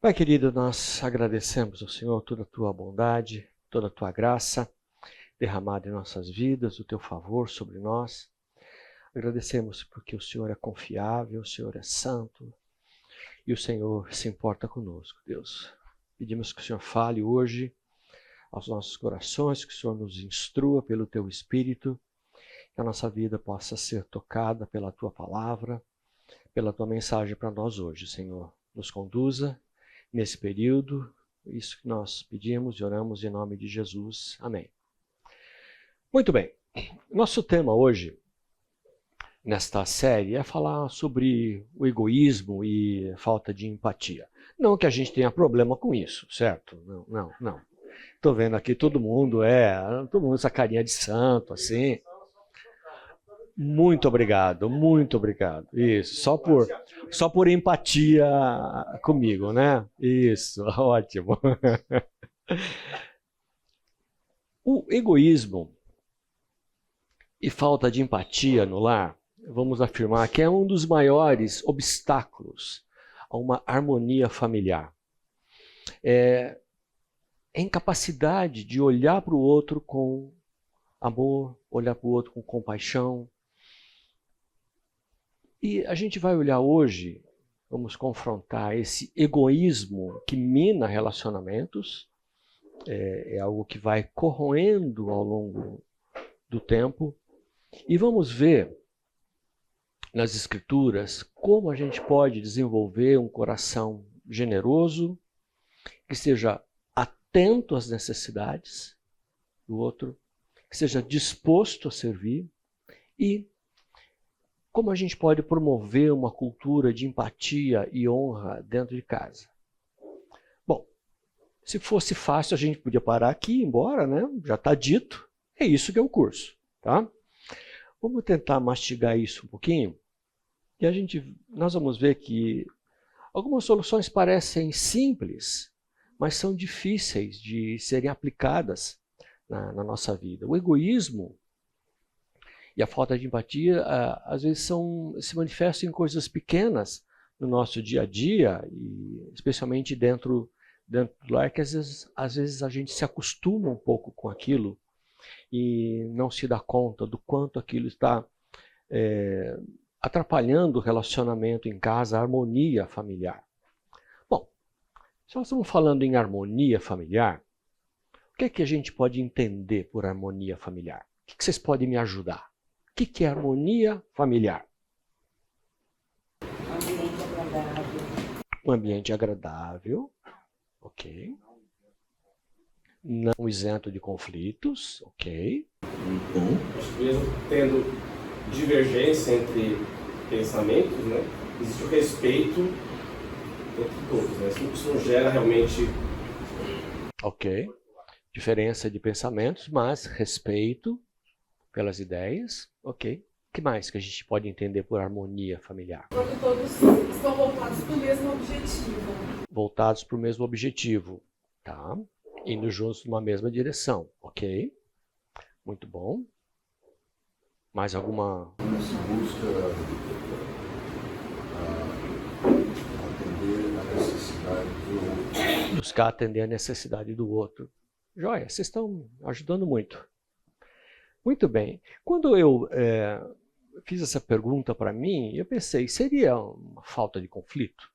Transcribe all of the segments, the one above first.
Pai querido, nós agradecemos ao Senhor toda a tua bondade, toda a tua graça derramada em nossas vidas, o teu favor sobre nós. Agradecemos porque o Senhor é confiável, o Senhor é santo e o Senhor se importa conosco, Deus. Pedimos que o Senhor fale hoje aos nossos corações, que o Senhor nos instrua pelo teu Espírito, que a nossa vida possa ser tocada pela tua palavra, pela tua mensagem para nós hoje, Senhor. Nos conduza nesse período, isso que nós pedimos e oramos em nome de Jesus. Amém. Muito bem, nosso tema hoje, nesta série, é falar sobre o egoísmo e falta de empatia. Não que a gente tenha problema com isso, certo? Não. Estou vendo aqui todo mundo essa carinha de santo, assim. Muito obrigado. Isso, só por empatia comigo, né? Isso, ótimo. O egoísmo e falta de empatia no lar, vamos afirmar que é um dos maiores obstáculos a uma harmonia familiar. É a incapacidade de olhar para o outro com amor, olhar para o outro com compaixão. E a gente vai olhar hoje, vamos confrontar esse egoísmo que mina relacionamentos, é algo que vai corroendo ao longo do tempo, e vamos ver nas Escrituras como a gente pode desenvolver um coração generoso, que seja atento às necessidades do outro, que seja disposto a servir, e como a gente pode promover uma cultura de empatia e honra dentro de casa. Bom, se fosse fácil a gente podia parar aqui e ir embora, né? Já está dito, é isso que é o curso, tá? Vamos tentar mastigar isso um pouquinho, e nós vamos ver que algumas soluções parecem simples, mas são difíceis de serem aplicadas na nossa vida. O egoísmo e a falta de empatia, às vezes, se manifestam em coisas pequenas no nosso dia a dia, e especialmente dentro do lar, que às vezes a gente se acostuma um pouco com aquilo e não se dá conta do quanto aquilo está atrapalhando o relacionamento em casa, a harmonia familiar. Bom, se nós estamos falando em harmonia familiar, o que é que a gente pode entender por harmonia familiar? O que vocês podem me ajudar? O que é harmonia familiar? Um ambiente agradável, ok. Não isento de conflitos, ok. Mesmo tendo divergência entre pensamentos, né, existe o respeito entre todos, né? Isso não gera realmente... Ok. Diferença de pensamentos, mas respeito pelas ideias, ok. O que mais que a gente pode entender por harmonia familiar? Quando todos estão voltados para o mesmo objetivo. Voltados para o mesmo objetivo, tá? Indo juntos numa mesma direção, ok. Muito bom. Mais alguma? Se busca atender a necessidade do outro. Buscar atender a necessidade do outro. Joia, vocês estão ajudando muito. Muito bem. Quando eu fiz essa pergunta para mim, eu pensei, seria uma falta de conflito?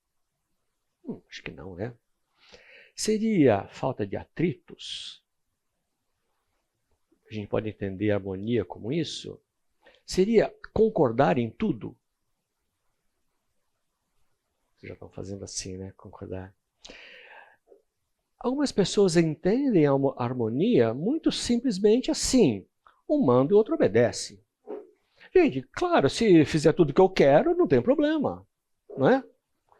Acho que não, né? Seria falta de atritos? A gente pode entender a harmonia como isso? Seria concordar em tudo? Vocês já estão fazendo assim, né? Concordar. Algumas pessoas entendem a harmonia muito simplesmente assim. Um manda e o outro obedece. Gente, claro, se fizer tudo que eu quero, não tem problema, não é?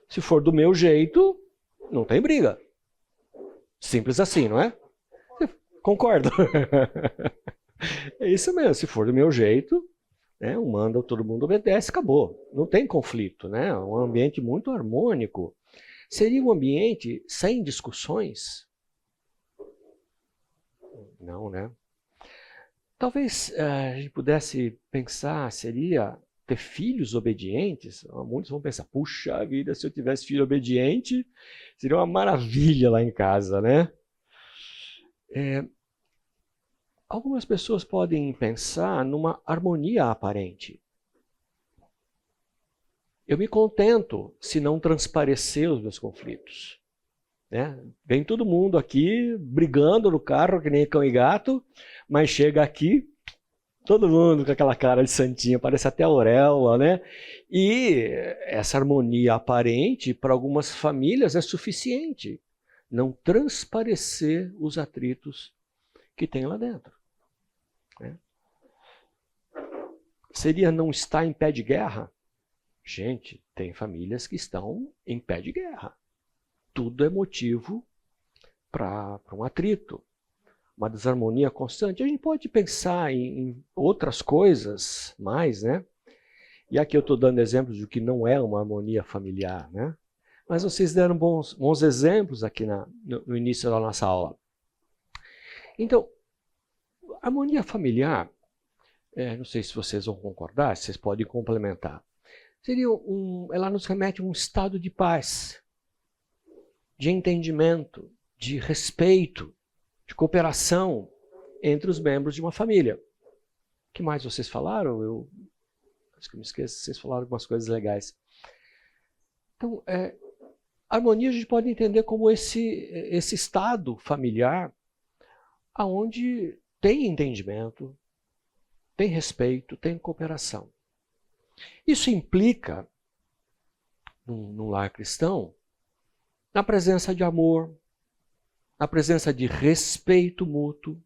Se for do meu jeito, não tem briga. Simples assim, não é? Concordo. É isso mesmo, se for do meu jeito, né, um manda, todo mundo obedece, acabou. Não tem conflito, né? É um ambiente muito harmônico. Seria um ambiente sem discussões? Não, né? Talvez a gente pudesse pensar, seria ter filhos obedientes, muitos vão pensar, puxa vida, se eu tivesse filho obediente, seria uma maravilha lá em casa, né? Algumas pessoas podem pensar numa harmonia aparente. Eu me contento se não transparecer os meus conflitos. Né? Vem todo mundo aqui brigando no carro, que nem cão e gato, mas chega aqui, todo mundo com aquela cara de santinha, parece até a auréola, né? E essa harmonia aparente, para algumas famílias, é suficiente. Não transparecer os atritos que tem lá dentro. Né? Seria não estar em pé de guerra? Gente, tem famílias que estão em pé de guerra. Tudo é motivo para um atrito, uma desarmonia constante. A gente pode pensar em outras coisas mais, né? E aqui eu estou dando exemplos de que não é uma harmonia familiar, né? Mas vocês deram bons exemplos aqui no início da nossa aula. Então, harmonia familiar, não sei se vocês vão concordar, vocês podem complementar. Ela nos remete a um estado de paz, de entendimento, de respeito, de cooperação entre os membros de uma família. O que mais vocês falaram? Acho que me esqueço, vocês falaram algumas coisas legais. Então, harmonia a gente pode entender como esse estado familiar onde tem entendimento, tem respeito, tem cooperação. Isso implica, num lar cristão, na presença de amor, na presença de respeito mútuo,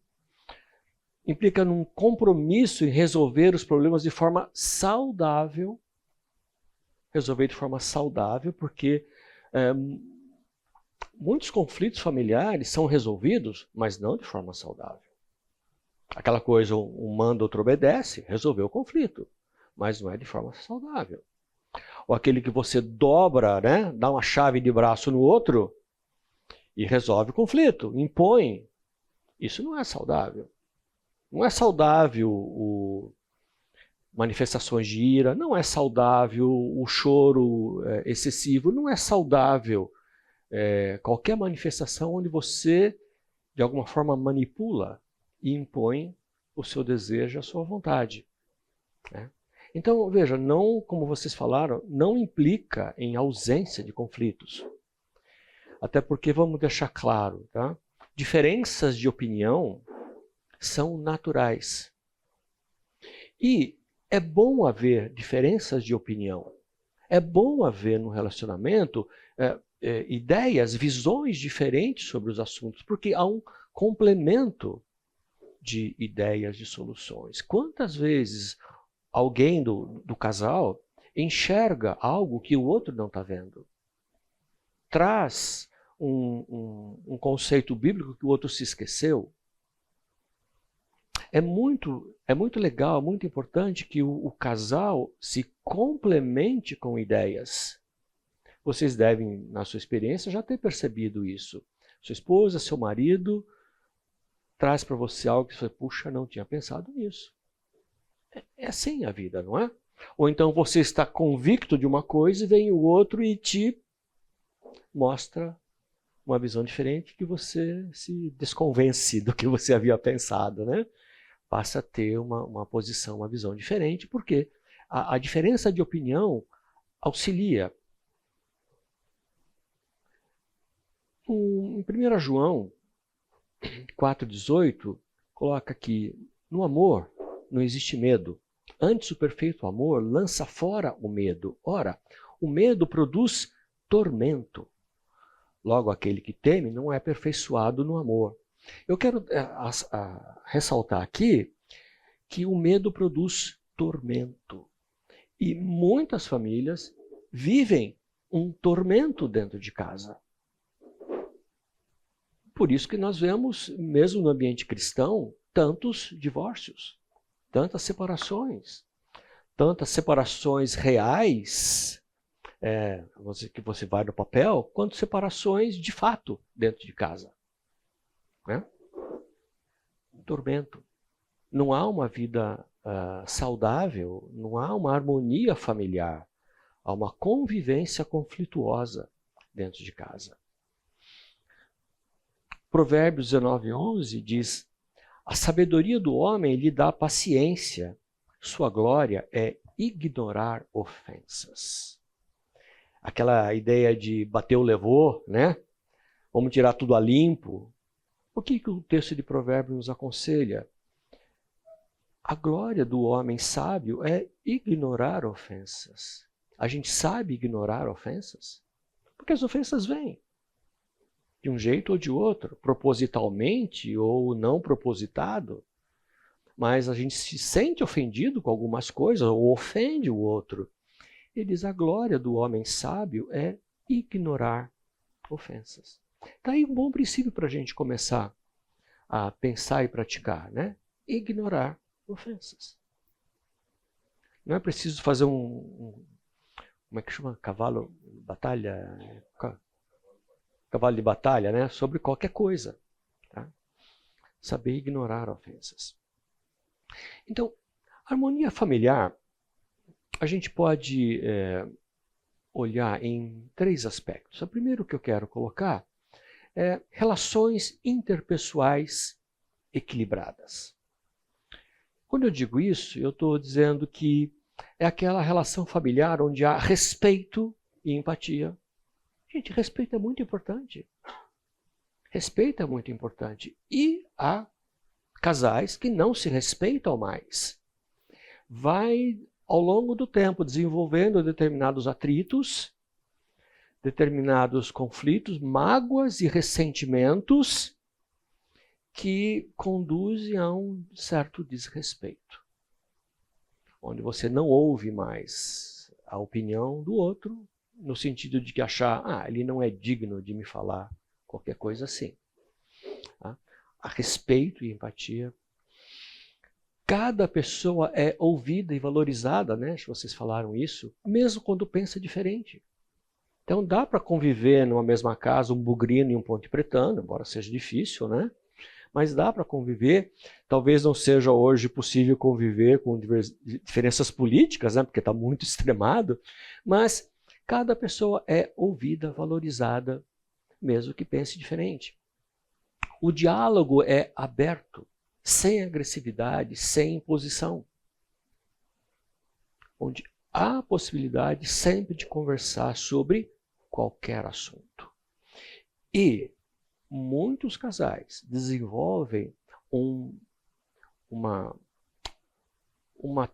implica num compromisso em resolver os problemas de forma saudável, porque muitos conflitos familiares são resolvidos, mas não de forma saudável. Aquela coisa, um manda, outro obedece, resolveu o conflito, mas não é de forma saudável. Ou aquele que você dobra, né, dá uma chave de braço no outro e resolve o conflito, impõe. Isso não é saudável. Não é saudável manifestações de ira, não é saudável o choro excessivo, não é saudável qualquer manifestação onde você, de alguma forma, manipula e impõe o seu desejo, a sua vontade. Né? Então, veja, não, como vocês falaram, não implica em ausência de conflitos. Até porque, vamos deixar claro, tá? Diferenças de opinião são naturais. E é bom haver diferenças de opinião. É bom haver no relacionamento ideias, visões diferentes sobre os assuntos, porque há um complemento de ideias, de soluções. Quantas vezes alguém do casal enxerga algo que o outro não está vendo? Traz um conceito bíblico que o outro se esqueceu? É muito legal, muito importante que o casal se complemente com ideias. Vocês devem, na sua experiência, já ter percebido isso. Sua esposa, seu marido, traz para você algo que você, puxa, não tinha pensado nisso. É assim a vida, não é? Ou então você está convicto de uma coisa e vem o outro e te mostra uma visão diferente que você se desconvence do que você havia pensado, né? Passa a ter uma posição, uma visão diferente, porque a diferença de opinião auxilia. Em 1 João 4,18, coloca aqui, no amor não existe medo. Antes, o perfeito amor lança fora o medo. Ora, o medo produz tormento. Logo, aquele que teme não é aperfeiçoado no amor. Eu quero ressaltar aqui que o medo produz tormento. E muitas famílias vivem um tormento dentro de casa. Por isso que nós vemos, mesmo no ambiente cristão, tantos divórcios, tantas separações reais, que você vai no papel, quanto separações de fato dentro de casa. Né? Tormento. Não há uma vida saudável, não há uma harmonia familiar, há uma convivência conflituosa dentro de casa. Provérbios 19:11 diz: a sabedoria do homem lhe dá paciência, sua glória é ignorar ofensas. Aquela ideia de bateu, levou, né? Vamos tirar tudo a limpo. O que o texto de Provérbios nos aconselha? A glória do homem sábio é ignorar ofensas. A gente sabe ignorar ofensas? Porque as ofensas vêm. De um jeito ou de outro, propositalmente ou não propositado. Mas a gente se sente ofendido com algumas coisas ou ofende o outro. Ele diz, a glória do homem sábio é ignorar ofensas. Está aí um bom princípio para a gente começar a pensar e praticar, né? Ignorar ofensas. Não é preciso fazer como é que chama? Cavalo de batalha, né? Sobre qualquer coisa. Tá? Saber ignorar ofensas. Então, harmonia familiar, a gente pode olhar em 3 aspectos. O primeiro que eu quero colocar é relações interpessoais equilibradas. Quando eu digo isso, eu estou dizendo que é aquela relação familiar onde há respeito e empatia. Gente, respeito é muito importante. Respeito é muito importante. E há casais que não se respeitam mais. Vai, ao longo do tempo, desenvolvendo determinados atritos, determinados conflitos, mágoas e ressentimentos que conduzem a um certo desrespeito. Onde você não ouve mais a opinião do outro, no sentido de que achar, ele não é digno de me falar qualquer coisa assim. Tá? A respeito e empatia. Cada pessoa é ouvida e valorizada, né? Se vocês falaram isso, mesmo quando pensa diferente. Então dá para conviver numa mesma casa um bugrino e um pontepretano, embora seja difícil, né? Mas dá para conviver. Talvez não seja hoje possível conviver com diferenças políticas, né? Porque está muito extremado, mas cada pessoa é ouvida, valorizada, mesmo que pense diferente. O diálogo é aberto, sem agressividade, sem imposição. Onde há a possibilidade sempre de conversar sobre qualquer assunto. E muitos casais desenvolvem uma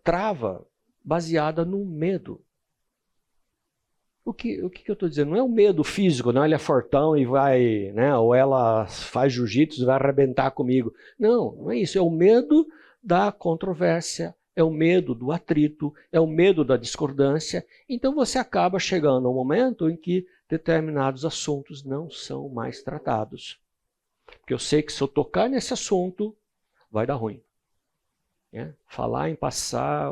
trava baseada no medo. O que eu estou dizendo? Não é o medo físico, não, ele é fortão e vai, né, ou ela faz jiu-jitsu e vai arrebentar comigo. Não, não é isso. É o medo da controvérsia, é o medo do atrito, é o medo da discordância. Então você acaba chegando a um momento em que determinados assuntos não são mais tratados. Porque eu sei que se eu tocar nesse assunto, vai dar ruim. Falar em passar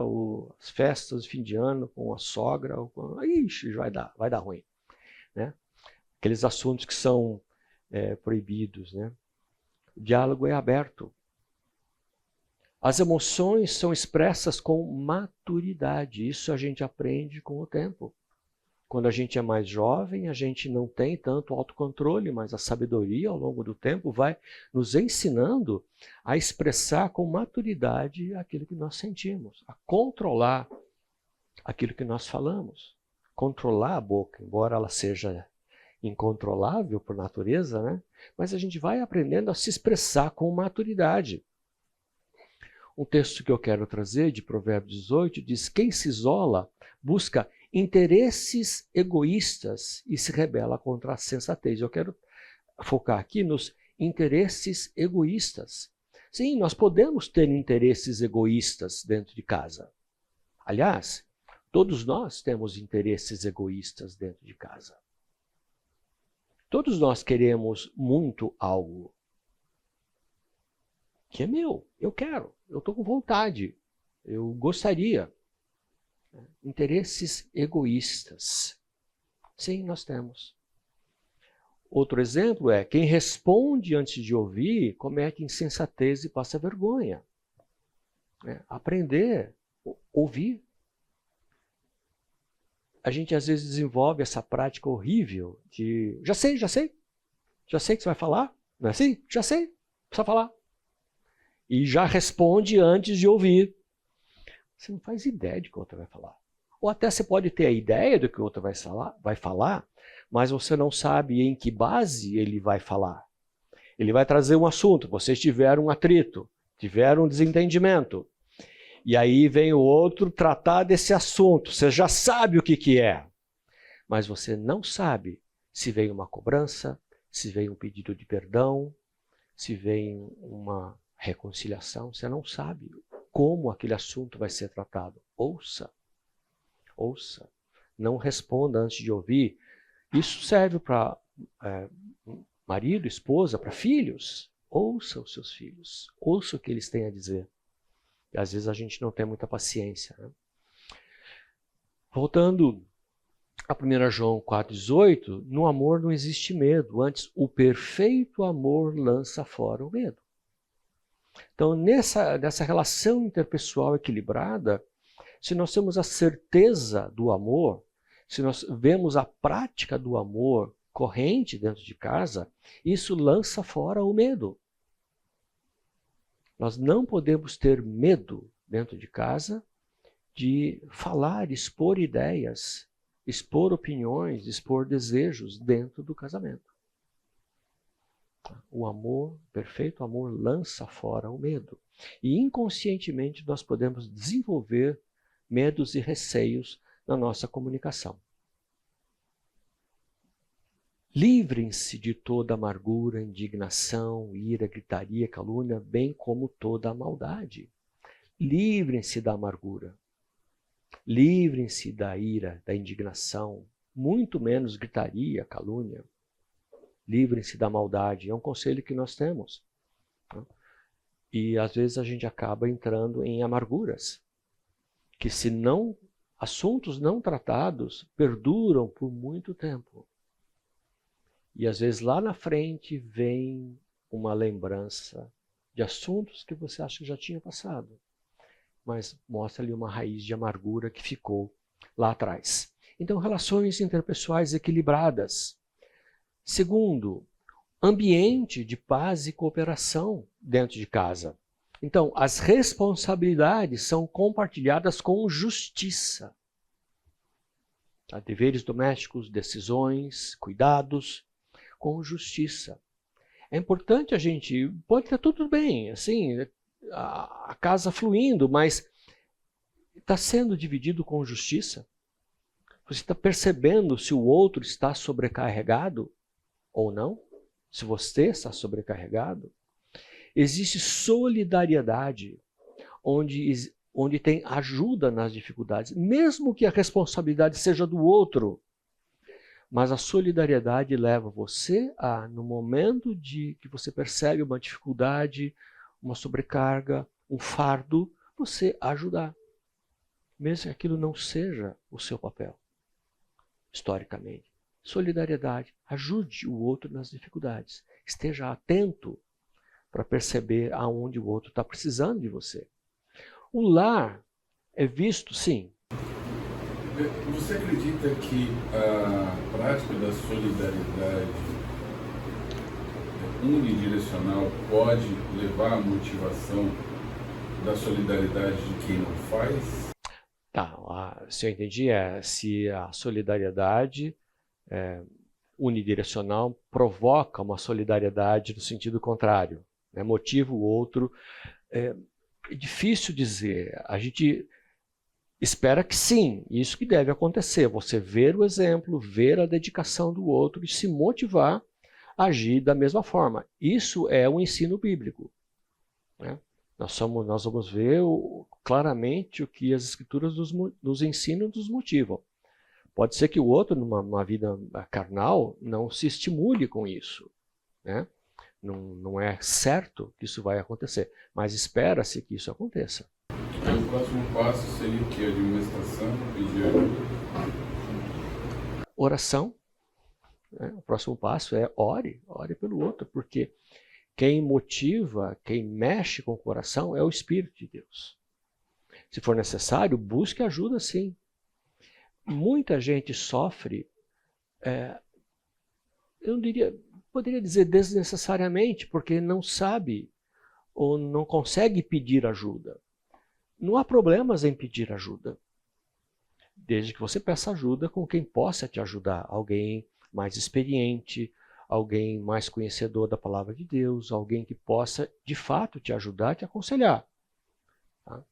as festas de fim de ano com a sogra, ixi, vai dar ruim. Né? Aqueles assuntos que são proibidos. Né? O diálogo é aberto. As emoções são expressas com maturidade. Isso a gente aprende com o tempo. Quando a gente é mais jovem, a gente não tem tanto autocontrole, mas a sabedoria ao longo do tempo vai nos ensinando a expressar com maturidade aquilo que nós sentimos, a controlar aquilo que nós falamos. Controlar a boca, embora ela seja incontrolável por natureza, né? Mas a gente vai aprendendo a se expressar com maturidade. Um texto que eu quero trazer, de Provérbios 18, diz: quem se isola busca interesses egoístas e se rebela contra a sensatez. Eu quero focar aqui nos interesses egoístas. Sim, nós podemos ter interesses egoístas dentro de casa. Aliás, todos nós temos interesses egoístas dentro de casa. Todos nós queremos muito algo que é meu, eu quero, eu estou com vontade, eu gostaria. Interesses egoístas. Sim, nós temos. Outro exemplo é, quem responde antes de ouvir comete insensatez e passa vergonha. né? Aprender, ouvir. A gente às vezes desenvolve essa prática horrível de já sei que você vai falar, não é assim? Já sei, precisa falar. E já responde antes de ouvir. Você não faz ideia de que o outro vai falar. Ou até você pode ter a ideia do que o outro vai falar, mas você não sabe em que base ele vai falar. Ele vai trazer um assunto, vocês tiveram um atrito, tiveram um desentendimento. E aí vem o outro tratar desse assunto. Você já sabe o que é. Mas você não sabe se vem uma cobrança, se vem um pedido de perdão, se vem uma reconciliação. Você não sabe como aquele assunto vai ser tratado. Ouça. Ouça. Não responda antes de ouvir. Isso serve para marido, esposa, para filhos. Ouça os seus filhos. Ouça o que eles têm a dizer. E às vezes a gente não tem muita paciência, né? Voltando a 1 João 4,18, no amor não existe medo, antes o perfeito amor lança fora o medo. Então, nessa relação interpessoal equilibrada, se nós temos a certeza do amor, se nós vemos a prática do amor corrente dentro de casa, isso lança fora o medo. Nós não podemos ter medo dentro de casa de falar, expor ideias, expor opiniões, expor desejos dentro do casamento. O amor, o perfeito amor, lança fora o medo. E inconscientemente nós podemos desenvolver medos e receios na nossa comunicação. Livrem-se de toda amargura, indignação, ira, gritaria, calúnia, bem como toda a maldade. Livrem-se da amargura. Livrem-se da ira, da indignação, muito menos gritaria, calúnia. Livrem-se da maldade. É um conselho que nós temos. E às vezes a gente acaba entrando em amarguras, que se não, assuntos não tratados perduram por muito tempo. E às vezes lá na frente vem uma lembrança de assuntos que você acha que já tinha passado. Mas mostra ali uma raiz de amargura que ficou lá atrás. Então, relações interpessoais equilibradas. Segundo, ambiente de paz e cooperação dentro de casa. Então, as responsabilidades são compartilhadas com justiça. Deveres domésticos, decisões, cuidados, com justiça. É importante a gente, pode estar tudo bem, assim, a casa fluindo, mas está sendo dividido com justiça? Você está percebendo se o outro está sobrecarregado ou não? Se você está sobrecarregado? Existe solidariedade, onde tem ajuda nas dificuldades, mesmo que a responsabilidade seja do outro. Mas a solidariedade leva você a, no momento de que você percebe uma dificuldade, uma sobrecarga, um fardo, você ajudar. Mesmo que aquilo não seja o seu papel, historicamente. Solidariedade, ajude o outro nas dificuldades. Esteja atento para perceber aonde o outro está precisando de você. O lar é visto, sim. Você acredita que a prática da solidariedade unidirecional pode levar à motivação da solidariedade de quem não faz? Tá, se eu entendi, se a solidariedade unidirecional provoca uma solidariedade no sentido contrário, né, motiva o outro. É difícil dizer, a gente espera que sim, isso que deve acontecer, você ver o exemplo, ver a dedicação do outro e se motivar a agir da mesma forma. Isso é o ensino bíblico, né? Nós vamos ver claramente o que as escrituras nos ensinam e nos motivam. Pode ser que o outro, numa vida carnal, não se estimule com isso, né? Não é certo que isso vai acontecer, mas espera-se que isso aconteça. O próximo passo seria o quê? Administração, pedir ajuda? Oração. Né? O próximo passo é ore pelo outro, porque quem motiva, quem mexe com o coração é o Espírito de Deus. Se for necessário, busque ajuda sim. Muita gente sofre, eu não poderia dizer desnecessariamente, porque não sabe ou não consegue pedir ajuda. Não há problemas em pedir ajuda, desde que você peça ajuda com quem possa te ajudar, alguém mais experiente, alguém mais conhecedor da palavra de Deus, alguém que possa de fato te ajudar, te aconselhar. Tá?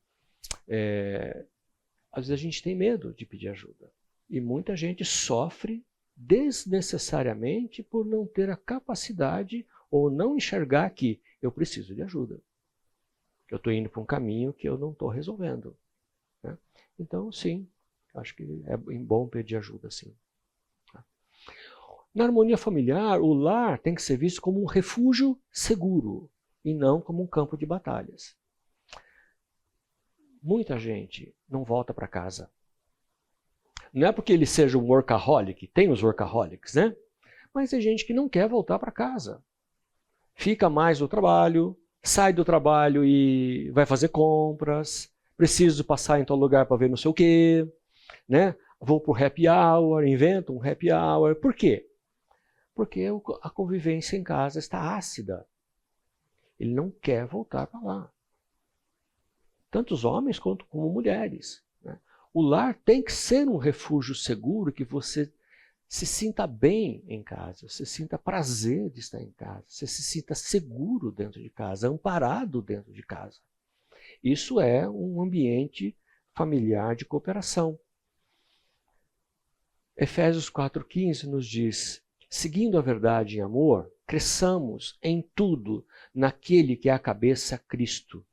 Às vezes a gente tem medo de pedir ajuda. E muita gente sofre desnecessariamente por não ter a capacidade ou não enxergar que eu preciso de ajuda. Que eu estou indo para um caminho que eu não estou resolvendo. Né? Então, sim, acho que é bom pedir ajuda, sim. Na harmonia familiar, o lar tem que ser visto como um refúgio seguro e não como um campo de batalhas. Muita gente não volta para casa. Não é porque ele seja um workaholic, tem os workaholics, né? Mas tem gente que não quer voltar para casa. Fica mais no trabalho, sai do trabalho e vai fazer compras, preciso passar em tal lugar para ver não sei o quê, né? Vou para o happy hour, invento um happy hour. Por quê? Porque a convivência em casa está ácida. Ele não quer voltar para lá. Tanto os homens quanto como mulheres. Né? O lar tem que ser um refúgio seguro, que você se sinta bem em casa, você sinta prazer de estar em casa, você se sinta seguro dentro de casa, amparado dentro de casa. Isso é um ambiente familiar de cooperação. Efésios 4,15 nos diz: seguindo a verdade em amor, cresçamos em tudo naquele que é a cabeça, Cristo,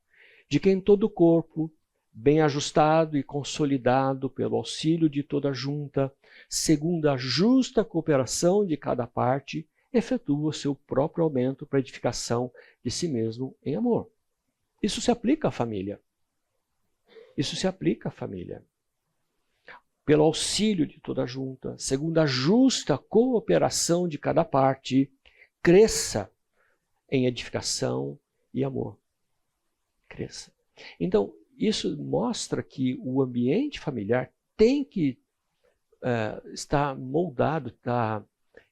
de quem todo o corpo, bem ajustado e consolidado pelo auxílio de toda a junta, segundo a justa cooperação de cada parte, efetua o seu próprio aumento para a edificação de si mesmo em amor. Isso se aplica à família. Isso se aplica à família. Pelo auxílio de toda a junta, segundo a justa cooperação de cada parte, cresça em edificação e amor. Cresça. Então, isso mostra que o ambiente familiar tem que estar moldado, estar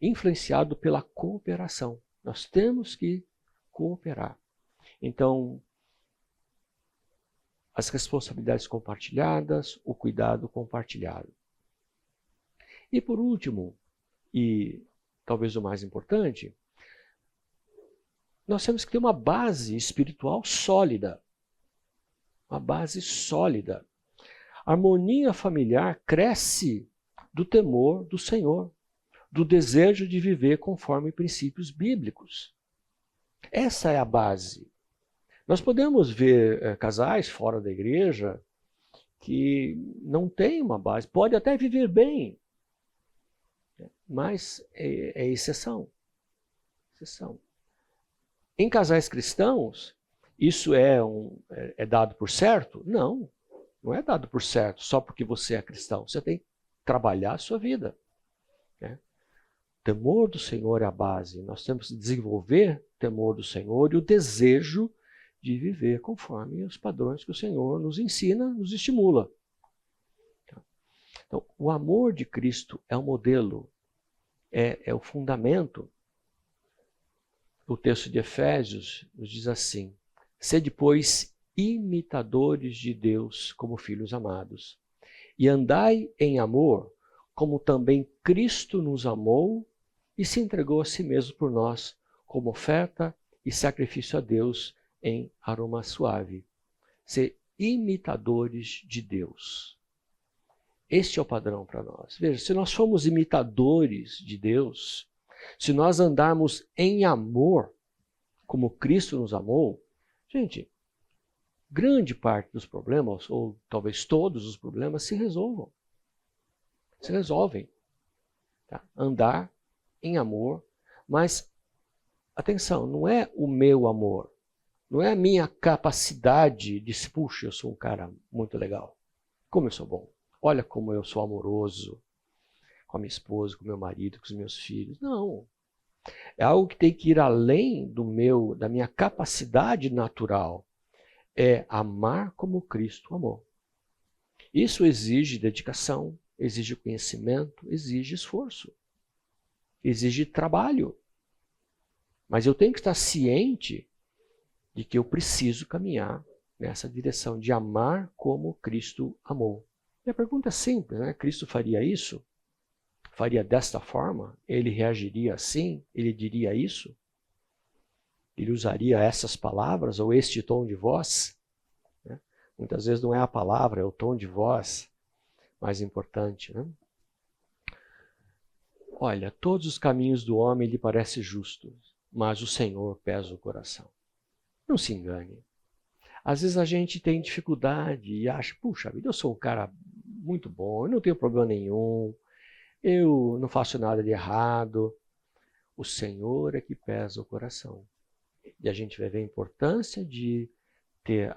influenciado pela cooperação. Nós temos que cooperar. Então, as responsabilidades compartilhadas, o cuidado compartilhado. E por último, e talvez o mais importante, nós temos que ter uma base espiritual sólida. Uma base sólida. A harmonia familiar cresce do temor do Senhor, do desejo de viver conforme princípios bíblicos. Essa é a base. Nós podemos ver casais fora da igreja que não têm uma base, pode até viver bem, mas é exceção. Exceção. Em casais cristãos, isso é dado por certo? Não, não é dado por certo só porque você é cristão. Você tem que trabalhar a sua vida. Né? Temor do Senhor é a base. Nós temos que desenvolver temor do Senhor e o desejo de viver conforme os padrões que o Senhor nos ensina, nos estimula. Então, o amor de Cristo é o modelo, é o fundamento. O texto de Efésios nos diz assim: sede, pois, imitadores de Deus como filhos amados, e andai em amor, como também Cristo nos amou e se entregou a si mesmo por nós, como oferta e sacrifício a Deus em aroma suave. Ser imitadores de Deus. Este é o padrão para nós. Veja, se nós formos imitadores de Deus, se nós andarmos em amor, como Cristo nos amou, gente, grande parte dos problemas, ou talvez todos os problemas, se resolvam. Se resolvem. Tá? Andar em amor, mas, atenção, não é o meu amor. Não é a minha capacidade de se, puxa, eu sou um cara muito legal. Como eu sou bom. Olha como eu sou amoroso com a minha esposa, com o meu marido, com os meus filhos. Não. É algo que tem que ir além da minha capacidade natural. É amar como Cristo amou. Isso exige dedicação, exige conhecimento, exige esforço, exige trabalho. Mas eu tenho que estar ciente de que eu preciso caminhar nessa direção de amar como Cristo amou. E a pergunta é simples, né? Cristo faria isso? Faria desta forma? Ele reagiria assim? Ele diria isso? Ele usaria essas palavras ou este tom de voz? Né? Muitas vezes não é a palavra, é o tom de voz mais importante. Né? Olha, todos os caminhos do homem lhe parecem justos, mas o Senhor pesa o coração. Não se engane. Às vezes a gente tem dificuldade e acha, puxa vida, eu sou um cara muito bom, eu não tenho problema nenhum, eu não faço nada de errado. O Senhor é que pesa o coração. E a gente vai ver a importância de ter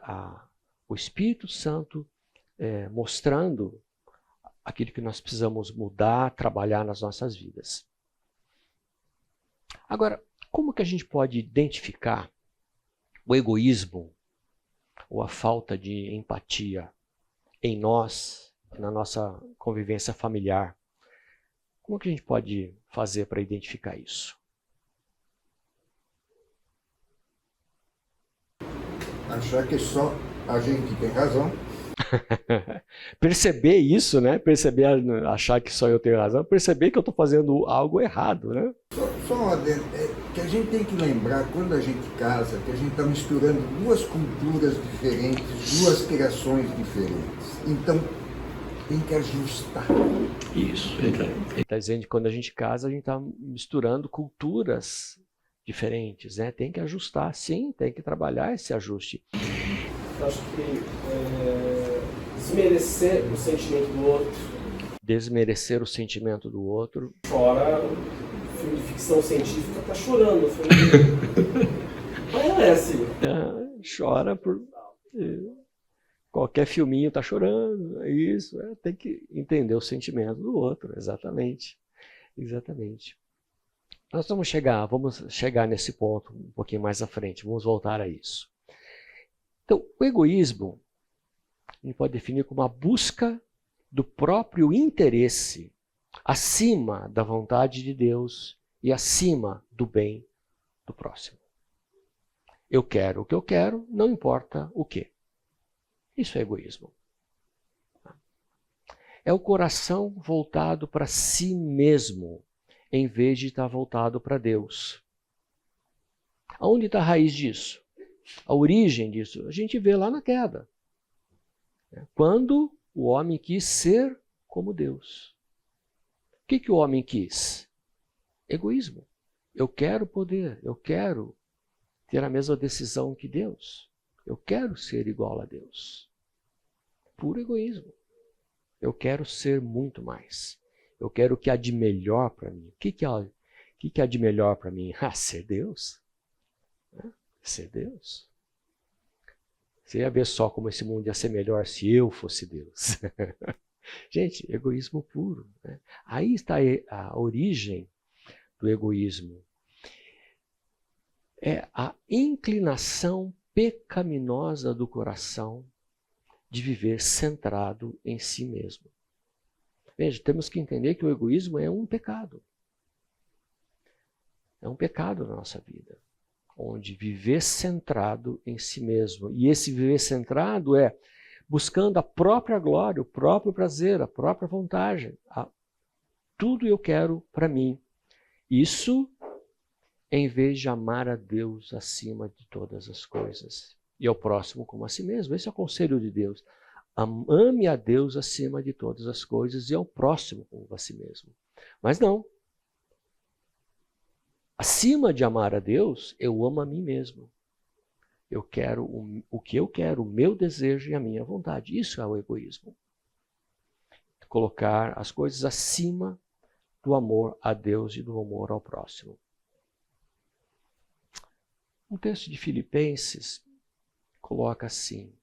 o Espírito Santo mostrando aquilo que nós precisamos mudar, trabalhar nas nossas vidas. Agora, como que a gente pode identificar o egoísmo ou a falta de empatia em nós, na nossa convivência familiar? Como que a gente pode fazer para identificar isso? Achar que só a gente tem razão. Perceber isso, né? Perceber, achar que só eu tenho razão, perceber que eu estou fazendo algo errado, né? Só uma adendo, que a gente tem que lembrar, quando a gente casa, que a gente está misturando duas culturas diferentes, duas criações diferentes. Então, tem que ajustar. Isso. Ele está dizendo que quando a gente casa, a gente está misturando culturas diferentes, né? Tem que ajustar, sim, tem que trabalhar esse ajuste. Eu acho que desmerecer o sentimento do outro. Desmerecer o sentimento do outro. Chora, filme de ficção científica tá chorando. Mas não é assim. Chora por... Qualquer filminho tá chorando, é isso. Tem que entender o sentimento do outro, exatamente. Exatamente. Nós vamos chegar nesse ponto um pouquinho mais à frente, vamos voltar a isso. Então, o egoísmo, a gente pode definir como a busca do próprio interesse acima da vontade de Deus e acima do bem do próximo. Eu quero o que eu quero, não importa o quê. Isso é egoísmo. É o coração voltado para si mesmo, em vez de estar voltado para Deus. Aonde está a raiz disso? A origem disso? A gente vê lá na queda. Quando o homem quis ser como Deus. O que o homem quis? Egoísmo. Eu quero poder, eu quero ter a mesma decisão que Deus. Eu quero ser igual a Deus. Puro egoísmo. Eu quero ser muito mais. Eu quero o que há de melhor para mim. O que há de melhor para mim? Ser Deus. Ser Deus. Você ia ver só como esse mundo ia ser melhor se eu fosse Deus. Gente, egoísmo puro. Né? Aí está a origem do egoísmo. É a inclinação pecaminosa do coração de viver centrado em si mesmo. Veja, temos que entender que o egoísmo é um pecado. É um pecado na nossa vida, onde viver centrado em si mesmo. E esse viver centrado é buscando a própria glória, o próprio prazer, a própria vontade. Tudo eu quero para mim. Isso em vez de amar a Deus acima de todas as coisas. E ao próximo como a si mesmo. Esse é o conselho de Deus. Ame a Deus acima de todas as coisas e ao próximo como a si mesmo. Mas não. Acima de amar a Deus, eu amo a mim mesmo. Eu quero o que eu quero, o meu desejo e a minha vontade. Isso é o egoísmo. Colocar as coisas acima do amor a Deus e do amor ao próximo. Um texto de Filipenses coloca assim: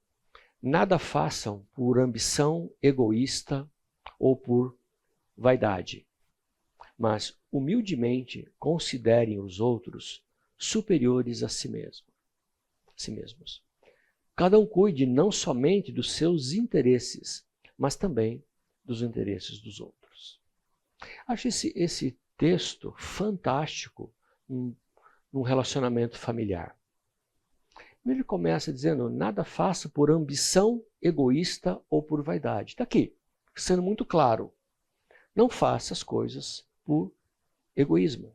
nada façam por ambição egoísta ou por vaidade, mas humildemente considerem os outros superiores a si mesmos. Cada um cuide não somente dos seus interesses, mas também dos interesses dos outros. Acho esse texto fantástico num relacionamento familiar. Ele começa dizendo, nada faça por ambição egoísta ou por vaidade. Está aqui, sendo muito claro. Não faça as coisas por egoísmo.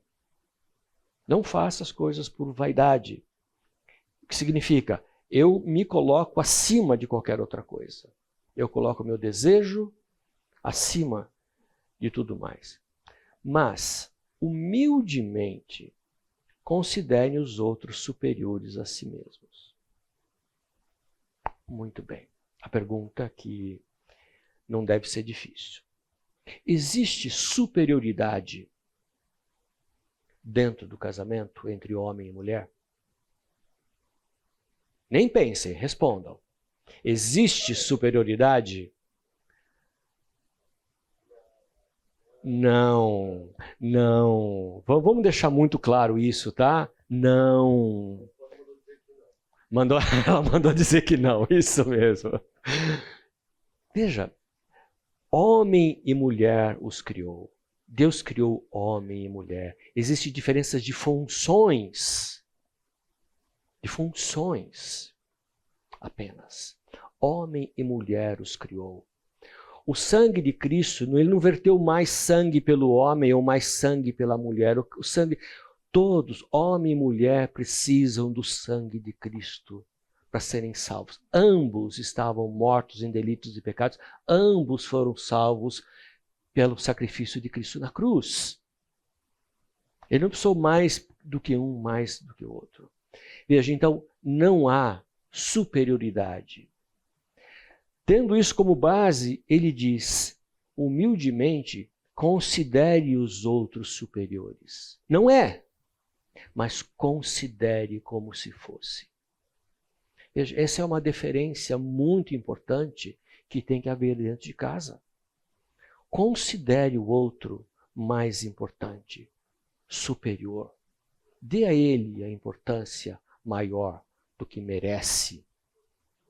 Não faça as coisas por vaidade. O que significa? Eu me coloco acima de qualquer outra coisa. Eu coloco o meu desejo acima de tudo mais. Mas, humildemente, considerem os outros superiores a si mesmos. Muito bem. A pergunta que não deve ser difícil. Existe superioridade dentro do casamento entre homem e mulher? Nem pensem, respondam. Existe superioridade? Não, não. Vamos deixar muito claro isso, tá? Não. Ela mandou dizer que não, isso mesmo. Veja, homem e mulher os criou. Deus criou homem e mulher. Existem diferenças de funções. De funções apenas. Homem e mulher os criou. O sangue de Cristo, ele não verteu mais sangue pelo homem ou mais sangue pela mulher. O sangue, todos, homem e mulher, precisam do sangue de Cristo para serem salvos. Ambos estavam mortos em delitos e pecados. Ambos foram salvos pelo sacrifício de Cristo na cruz. Ele não precisou mais do que um, mais do que o outro. Veja, então, não há superioridade. Tendo isso como base, ele diz, humildemente, considere os outros superiores. Não é, mas considere como se fosse. Veja, essa é uma deferência muito importante que tem que haver dentro de casa. Considere o outro mais importante, superior. Dê a ele a importância maior do que merece.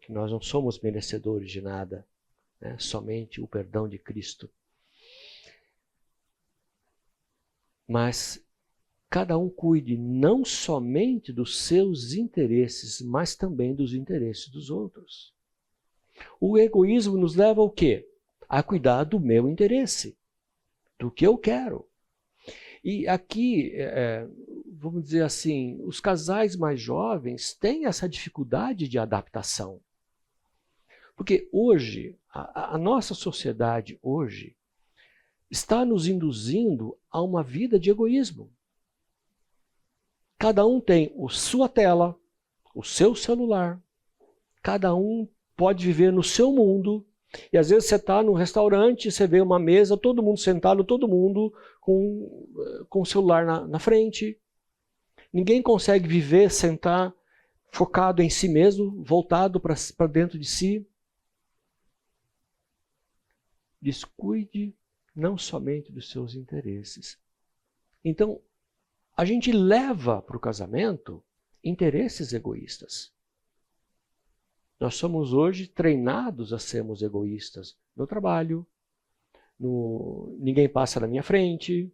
Que nós não somos merecedores de nada, né? Somente o perdão de Cristo. Mas cada um cuide não somente dos seus interesses, mas também dos interesses dos outros. O egoísmo nos leva ao quê? A cuidar do meu interesse, do que eu quero. E aqui, vamos dizer assim, os casais mais jovens têm essa dificuldade de adaptação. Porque hoje, a nossa sociedade hoje está nos induzindo a uma vida de egoísmo. Cada um tem a sua tela, o seu celular, cada um pode viver no seu mundo, e às vezes você está num restaurante, você vê uma mesa, todo mundo sentado, todo mundo com o celular na frente. Ninguém consegue viver, sentar, focado em si mesmo, voltado para dentro de si. Descuide não somente dos seus interesses. Então, a gente leva para o casamento interesses egoístas. Nós somos hoje treinados a sermos egoístas no trabalho, ninguém passa na minha frente.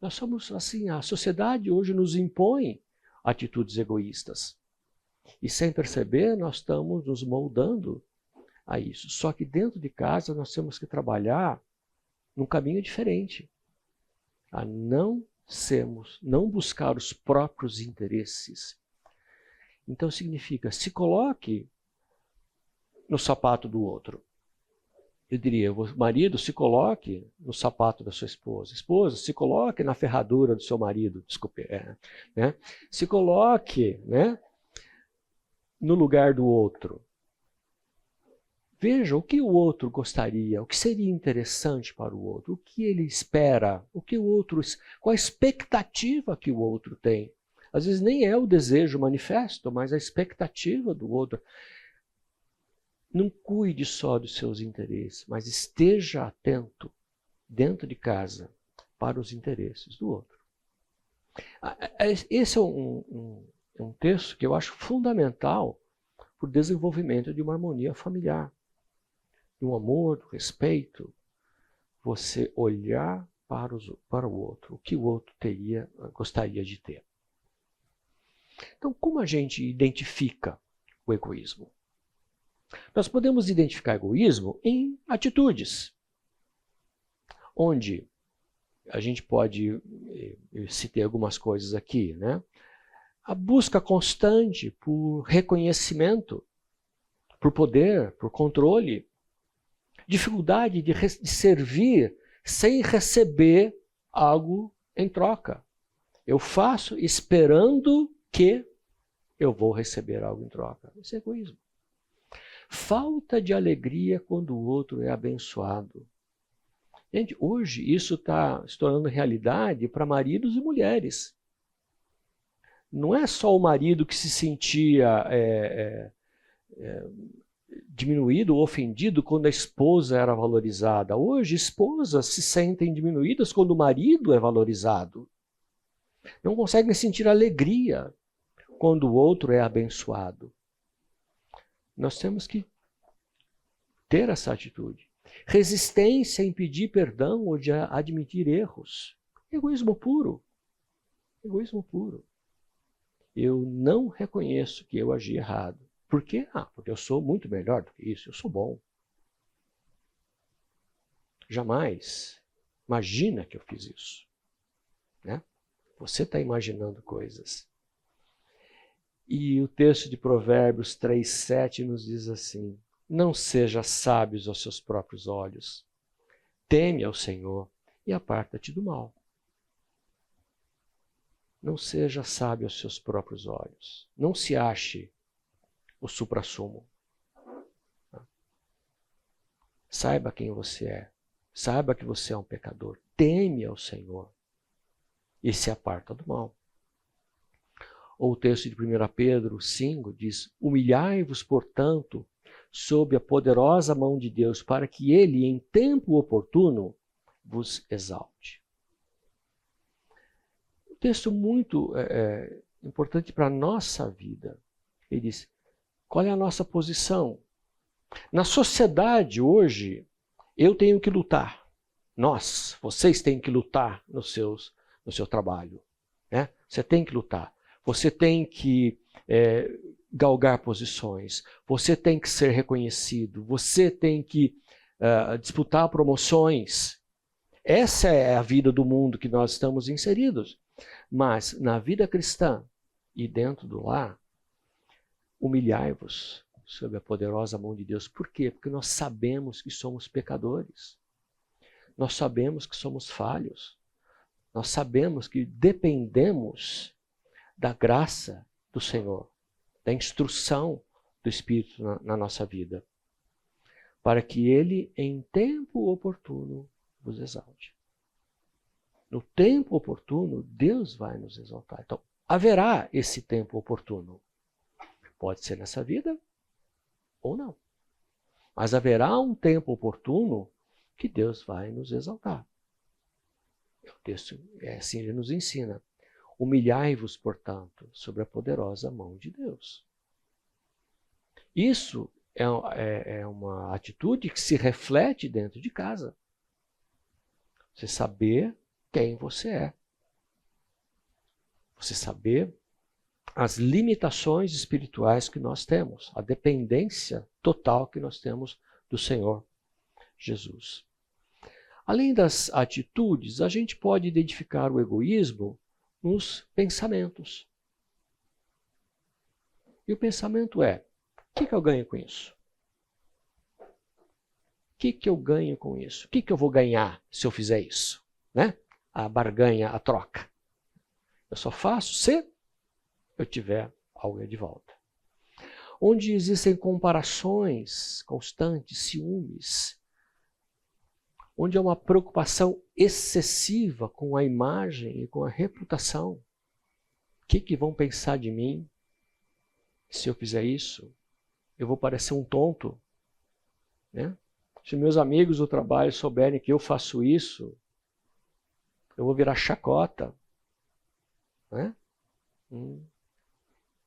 Nós somos assim, a sociedade hoje nos impõe atitudes egoístas. E sem perceber, nós estamos nos moldando a isso. Só que dentro de casa nós temos que trabalhar num caminho diferente. A não buscar os próprios interesses. Então significa, se coloque no sapato do outro. Eu diria, o marido, se coloque no sapato da sua esposa. Esposa, se coloque na ferradura do seu marido. Desculpe. Né? Se coloque, né, no lugar do outro. Veja o que o outro gostaria, o que seria interessante para o outro, o que ele espera, qual a expectativa que o outro tem. Às vezes nem é o desejo manifesto, mas a expectativa do outro. Não cuide só dos seus interesses, mas esteja atento dentro de casa para os interesses do outro. Esse é um texto que eu acho fundamental para o desenvolvimento de uma harmonia familiar. do amor, do respeito, você olhar para o outro, o que o outro gostaria de ter. Então, como a gente identifica o egoísmo? Nós podemos identificar egoísmo em atitudes, onde a gente pode, eu citei algumas coisas aqui, né? A busca constante por reconhecimento, por poder, por controle, dificuldade de servir sem receber algo em troca. Eu faço esperando que eu vou receber algo em troca. Isso é egoísmo. Falta de alegria quando o outro é abençoado. Gente, hoje isso está se tornando realidade para maridos e mulheres. Não é só o marido que se sentia diminuído ou ofendido quando a esposa era valorizada. Hoje, esposas se sentem diminuídas quando o marido é valorizado. Não conseguem sentir alegria quando o outro é abençoado. Nós temos que ter essa atitude. Resistência em pedir perdão ou de admitir erros. Egoísmo puro. Egoísmo puro. Eu não reconheço que eu agi errado. Por quê? Porque eu sou muito melhor do que isso. Eu sou bom. Jamais imagina que eu fiz isso. Né? Você está imaginando coisas. E o texto de Provérbios 3:7 nos diz assim: não seja sábios aos seus próprios olhos. Teme ao Senhor e aparta-te do mal. Não seja sábio aos seus próprios olhos. Não se ache o suprassumo. Saiba quem você é. Saiba que você é um pecador. Teme ao Senhor e se aparta do mal. Ou o texto de 1 Pedro 5 diz: humilhai-vos, portanto, sob a poderosa mão de Deus, para que Ele, em tempo oportuno, vos exalte. Um texto muito importante para a nossa vida. Ele diz: qual é a nossa posição? Na sociedade hoje, eu tenho que lutar. Vocês têm que lutar no seu trabalho. Né? Você tem que lutar. Você tem que galgar posições. Você tem que ser reconhecido. Você tem que disputar promoções. Essa é a vida do mundo que nós estamos inseridos. Mas na vida cristã e dentro do lar, humilhai-vos sob a poderosa mão de Deus. Por quê? Porque nós sabemos que somos pecadores. Nós sabemos que somos falhos. Nós sabemos que dependemos da graça do Senhor, da instrução do Espírito na nossa vida, para que Ele, em tempo oportuno, vos exalte. No tempo oportuno, Deus vai nos exaltar. Então, haverá esse tempo oportuno. Pode ser nessa vida ou não. Mas haverá um tempo oportuno que Deus vai nos exaltar. O texto assim ele nos ensina. Humilhai-vos, portanto, sobre a poderosa mão de Deus. Isso é uma atitude que se reflete dentro de casa. Você saber quem você é. Você saber as limitações espirituais que nós temos, a dependência total que nós temos do Senhor Jesus. Além das atitudes, a gente pode identificar o egoísmo nos pensamentos. E o pensamento é: o que eu ganho com isso? O que eu ganho com isso? O que eu vou ganhar se eu fizer isso? Né? A barganha, a troca. Eu só faço se eu tiver algo de volta. Onde existem comparações constantes, ciúmes, onde há uma preocupação excessiva com a imagem e com a reputação. O que vão pensar de mim se eu fizer isso? Eu vou parecer um tonto, né? Se meus amigos do trabalho souberem que eu faço isso, eu vou virar chacota, né?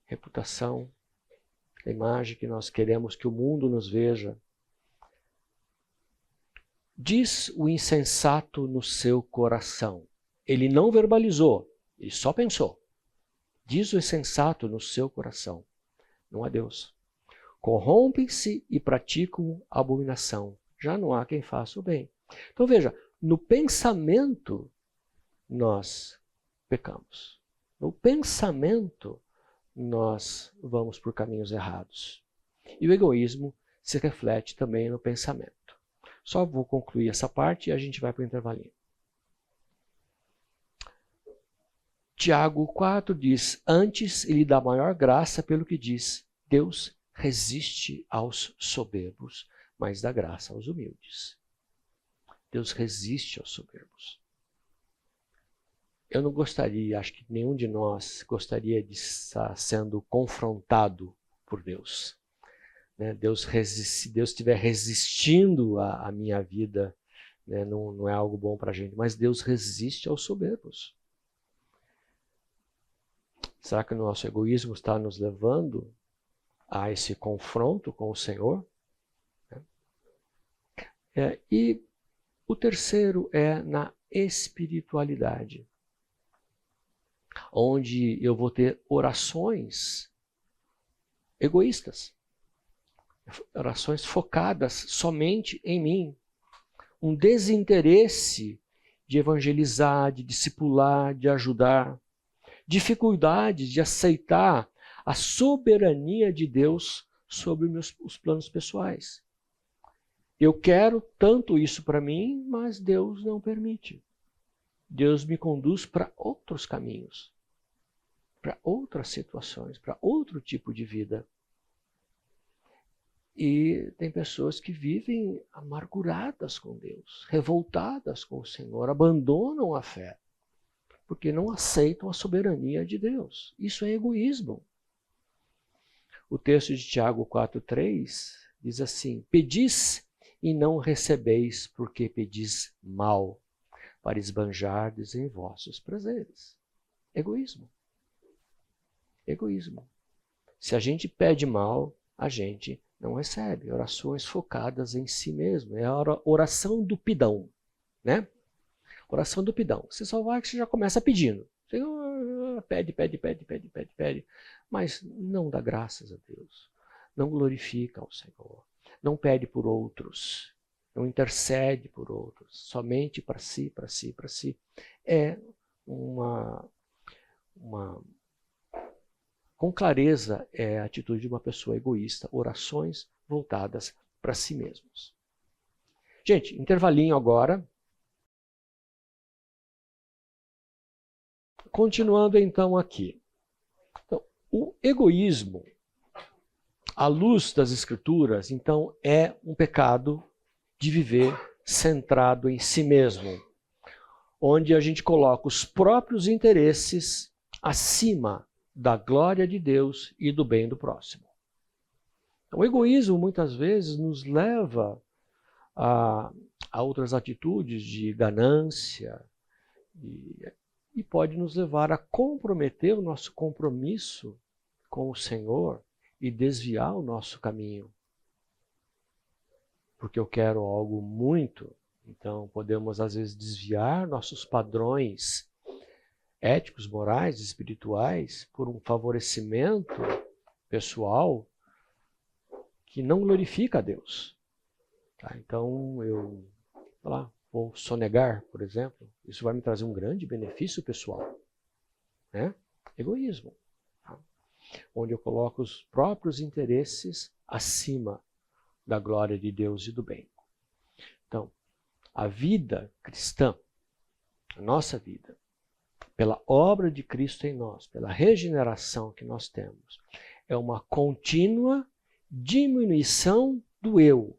Reputação, a imagem que nós queremos que o mundo nos veja. Diz o insensato no seu coração. Ele não verbalizou, ele só pensou. Diz o insensato no seu coração. Não há Deus. Corrompem-se e praticam abominação. Já não há quem faça o bem. Então veja, no pensamento nós pecamos. No pensamento nós vamos por caminhos errados. E o egoísmo se reflete também no pensamento. Só vou concluir essa parte e a gente vai para o intervalinho. Tiago 4 diz, antes ele dá maior graça pelo que diz, Deus resiste aos soberbos, mas dá graça aos humildes. Deus resiste aos soberbos. Eu não gostaria, acho que nenhum de nós gostaria de estar sendo confrontado por Deus. Né? Se Deus estiver resistindo à minha vida, né? Não é algo bom para a gente, mas Deus resiste aos soberbos. Será que o nosso egoísmo está nos levando a esse confronto com o Senhor? E o terceiro é na espiritualidade, onde eu vou ter orações egoístas, orações focadas somente em mim, um desinteresse de evangelizar, de discipular, de ajudar, dificuldade de aceitar a soberania de Deus sobre os planos pessoais. Eu quero tanto isso para mim, mas Deus não permite. Deus me conduz para outros caminhos, para outras situações, para outro tipo de vida. E tem pessoas que vivem amarguradas com Deus, revoltadas com o Senhor, abandonam a fé, porque não aceitam a soberania de Deus. Isso é egoísmo. O texto de Tiago 4,3 diz assim, pedis e não recebeis, porque pedis mal, para esbanjardes em vossos prazeres. Egoísmo. Egoísmo. Se a gente pede mal, a gente não recebe. Orações focadas em si mesmo. É a oração do pidão, né? Oração do pidão. Você só vai que você já começa pedindo. Você pede. Mas não dá graças a Deus. Não glorifica ao Senhor. Não pede por outros. Não intercede por outros. Somente para si. É com clareza, é a atitude de uma pessoa egoísta. Orações voltadas para si mesmos. Gente, intervalinho agora. Continuando então aqui. Então, o egoísmo, à luz das Escrituras, então, é um pecado de viver centrado em si mesmo, onde a gente coloca os próprios interesses acima da glória de Deus e do bem do próximo. O egoísmo muitas vezes nos leva a outras atitudes de ganância e pode nos levar a comprometer o nosso compromisso com o Senhor e desviar o nosso caminho. Porque eu quero algo muito, então podemos às vezes desviar nossos padrões éticos, morais, espirituais por um favorecimento pessoal que não glorifica a Deus. Tá? Então eu vou sonegar, por exemplo, isso vai me trazer um grande benefício pessoal. Né? Egoísmo. Tá? Onde eu coloco os próprios interesses acima da glória de Deus e do bem. Então, a vida cristã, a nossa vida, pela obra de Cristo em nós, pela regeneração que nós temos, é uma contínua diminuição do eu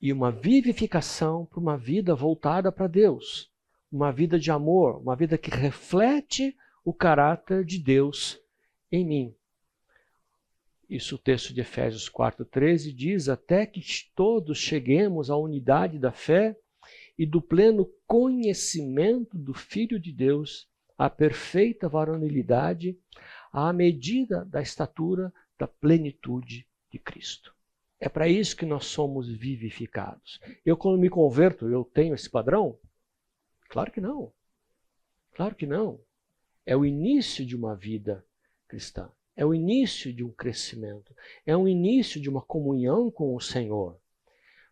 e uma vivificação para uma vida voltada para Deus, uma vida de amor, uma vida que reflete o caráter de Deus em mim. Isso o texto de Efésios 4,13 diz, até que todos cheguemos à unidade da fé e do pleno conhecimento do Filho de Deus, à perfeita varonilidade, à medida da estatura da plenitude de Cristo. É para isso que nós somos vivificados. Eu, quando me converto, eu tenho esse padrão? Claro que não. Claro que não. É o início de uma vida cristã. É o início de um crescimento. É o início de uma comunhão com o Senhor.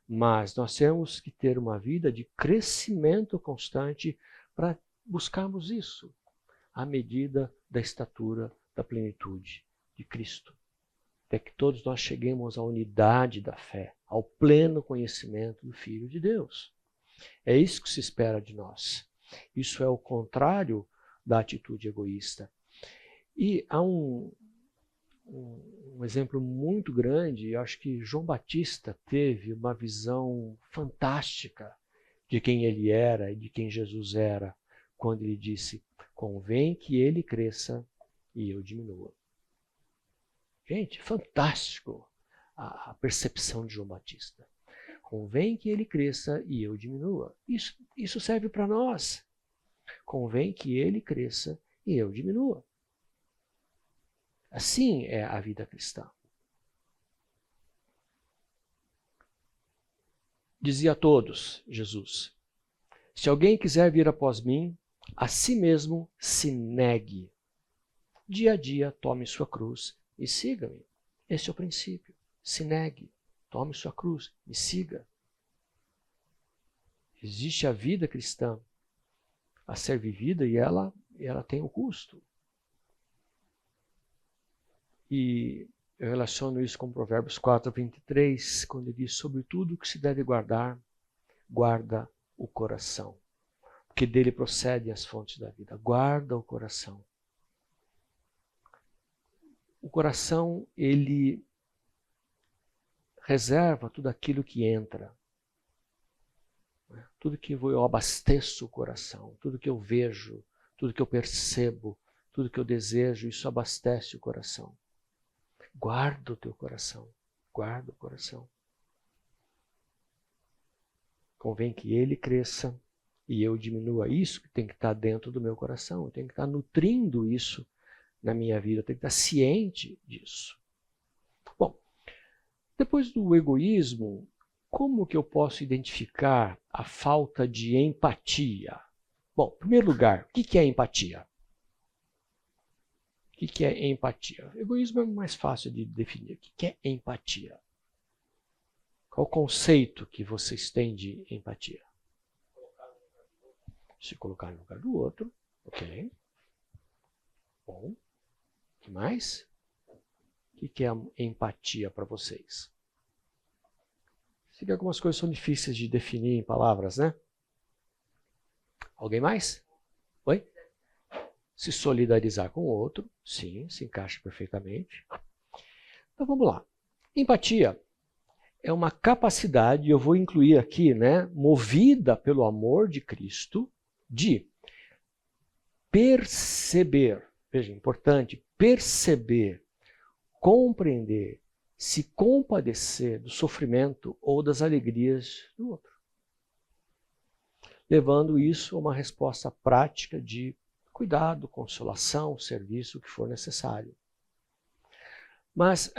Mas nós temos que ter uma vida de crescimento constante para buscarmos isso, à medida da estatura da plenitude de Cristo. Até que todos nós cheguemos à unidade da fé, ao pleno conhecimento do Filho de Deus. É isso que se espera de nós. Isso é o contrário da atitude egoísta. E há um exemplo muito grande, eu acho que João Batista teve uma visão fantástica de quem ele era e de quem Jesus era, quando ele disse: convém que ele cresça e eu diminua. Gente, fantástico a percepção de João Batista. Convém que ele cresça e eu diminua. Isso serve para nós. Convém que ele cresça e eu diminua. Assim é a vida cristã. Dizia a todos, Jesus: se alguém quiser vir após mim, a si mesmo se negue. Dia a dia tome sua cruz e siga-me. Esse é o princípio. Se negue, tome sua cruz, me siga. Existe a vida cristã a ser vivida e ela tem um custo. E eu relaciono isso com Provérbios 4:23, quando ele diz: sobre tudo que se deve guardar, guarda o coração, porque dele procedem as fontes da vida. Guarda o coração. O coração, ele reserva tudo aquilo que entra. Tudo que eu abasteço o coração, tudo que eu vejo, tudo que eu percebo, tudo que eu desejo, isso abastece o coração. Guarda o teu coração, guarda o coração. Convém que ele cresça e eu diminua. Isso que tem que estar dentro do meu coração, eu tenho que estar nutrindo isso na minha vida, eu tenho que estar ciente disso. Bom, depois do egoísmo, como que eu posso identificar a falta de empatia? Bom, em primeiro lugar, o que é empatia? O que é empatia? Egoísmo é mais fácil de definir. O que é empatia? Qual o conceito que vocês têm de empatia? Se colocar no lugar do outro. Ok. Bom. O que mais? O que é empatia para vocês? Sei que algumas coisas são difíceis de definir em palavras, né? Alguém mais? Oi? Se solidarizar com o outro, sim, se encaixa perfeitamente. Então vamos lá. Empatia é uma capacidade, eu vou incluir aqui, né, movida pelo amor de Cristo, de perceber, veja, importante, perceber, compreender, se compadecer do sofrimento ou das alegrias do outro. Levando isso a uma resposta prática de cuidado, consolação, serviço, o que for necessário. Mas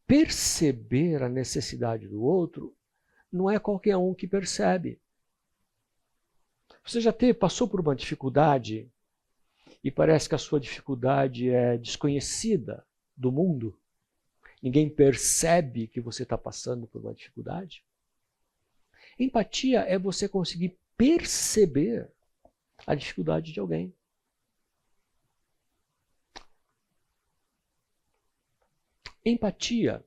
perceber a necessidade do outro não é qualquer um que percebe. Você já passou por uma dificuldade e parece que a sua dificuldade é desconhecida do mundo? Ninguém percebe que você está passando por uma dificuldade? Empatia é você conseguir perceber a dificuldade de alguém. Empatia,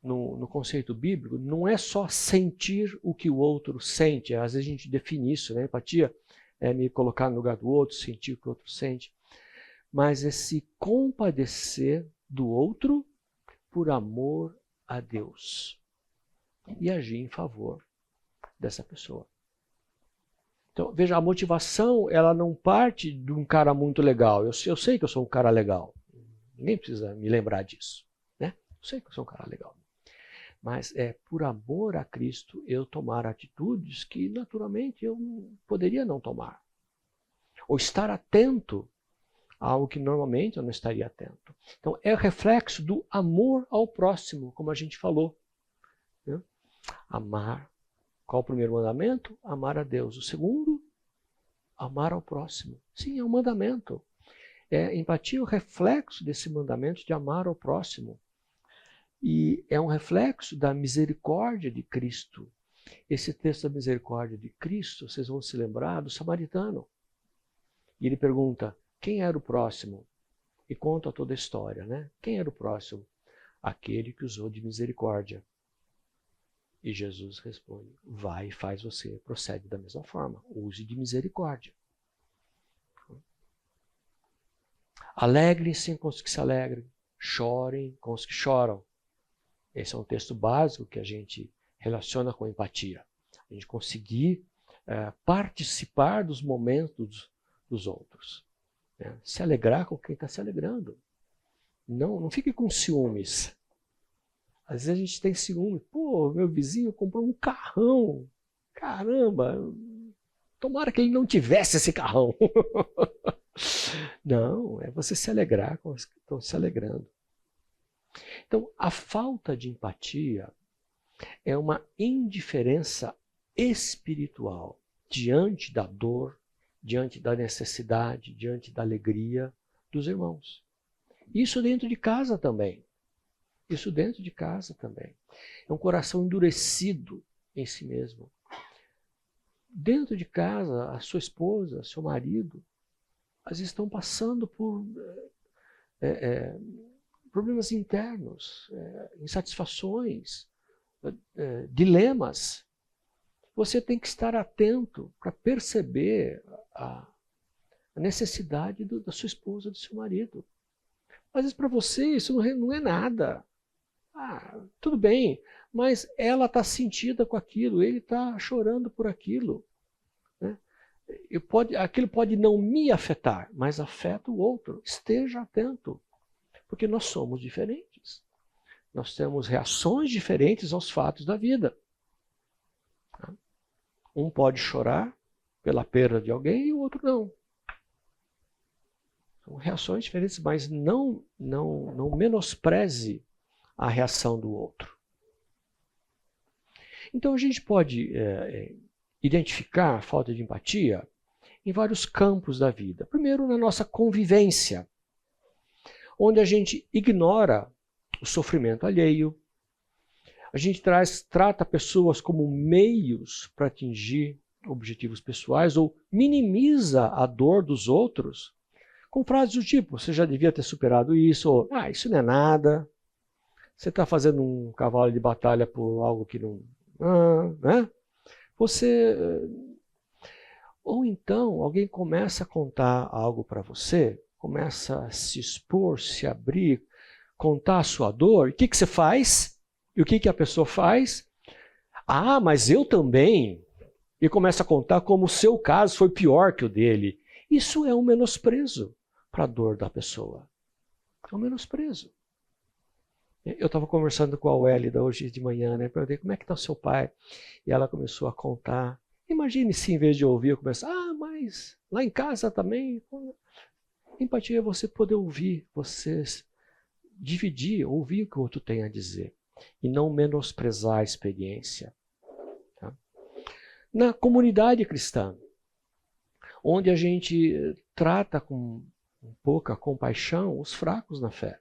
no conceito bíblico, não é só sentir o que o outro sente. Às vezes a gente define isso, né? Empatia é me colocar no lugar do outro, sentir o que o outro sente. Mas é se compadecer do outro por amor a Deus e agir em favor dessa pessoa. Então, veja, a motivação, ela não parte de um cara muito legal. Eu sei que eu sou um cara legal. Ninguém precisa me lembrar disso, né? Eu sei que eu sou um cara legal. Mas é por amor a Cristo eu tomar atitudes que naturalmente eu poderia não tomar. Ou estar atento algo que normalmente eu não estaria atento. Então, é o reflexo do amor ao próximo, como a gente falou. Né? Amar. Qual o primeiro mandamento? Amar a Deus. O segundo? Amar ao próximo. Sim, é um mandamento. Empatia é o reflexo desse mandamento de amar ao próximo. E é um reflexo da misericórdia de Cristo. Esse texto da misericórdia de Cristo, vocês vão se lembrar do samaritano. E ele pergunta, quem era o próximo? E conta toda a história, né? Quem era o próximo? Aquele que usou de misericórdia. E Jesus responde, vai e faz você, procede da mesma forma, use de misericórdia. Alegrem-se com os que se alegram, chorem com os que choram. Esse é um texto básico que a gente relaciona com empatia. A gente conseguir participar dos momentos dos outros. Né? Se alegrar com quem está se alegrando. Não fique com ciúmes. Às vezes a gente tem ciúme. Pô, meu vizinho comprou um carrão. Caramba, tomara que ele não tivesse esse carrão. Não, é você se alegrar com os que estão se alegrando. Então, a falta de empatia é uma indiferença espiritual diante da dor, diante da necessidade, diante da alegria dos irmãos. Isso dentro de casa também. Isso dentro de casa também. É um coração endurecido em si mesmo. Dentro de casa, a sua esposa, seu marido, às vezes estão passando por problemas internos, insatisfações, dilemas. Você tem que estar atento para perceber a necessidade da sua esposa, do seu marido. Às vezes para você isso não é nada. Tudo bem, mas ela está sentida com aquilo, ele está chorando por aquilo. Né? Aquilo pode não me afetar, mas afeta o outro. Esteja atento, porque nós somos diferentes. Nós temos reações diferentes aos fatos da vida. Um pode chorar pela perda de alguém e o outro não. São reações diferentes, mas não menospreze a reação do outro. Então a gente pode identificar a falta de empatia em vários campos da vida. Primeiro, na nossa convivência, onde a gente ignora o sofrimento alheio, a gente trata pessoas como meios para atingir objetivos pessoais ou minimiza a dor dos outros com frases do tipo, você já devia ter superado isso, ou isso não é nada, você está fazendo um cavalo de batalha por algo que não... né? Ou então alguém começa a contar algo para você, começa a se expor, se abrir, contar a sua dor, e o que você faz? E o que a pessoa faz? Mas eu também. E começa a contar como o seu caso foi pior que o dele. Isso é um menosprezo para a dor da pessoa. É um menosprezo. Eu estava conversando com a Wélida hoje de manhã, né? Perguntei, como é que está o seu pai? E ela começou a contar. Imagine se em vez de ouvir, eu começar, mas lá em casa também. Empatia é você poder ouvir, você dividir, ouvir o que o outro tem a dizer. E não menosprezar a experiência. Tá? Na comunidade cristã, onde a gente trata com pouca compaixão os fracos na fé.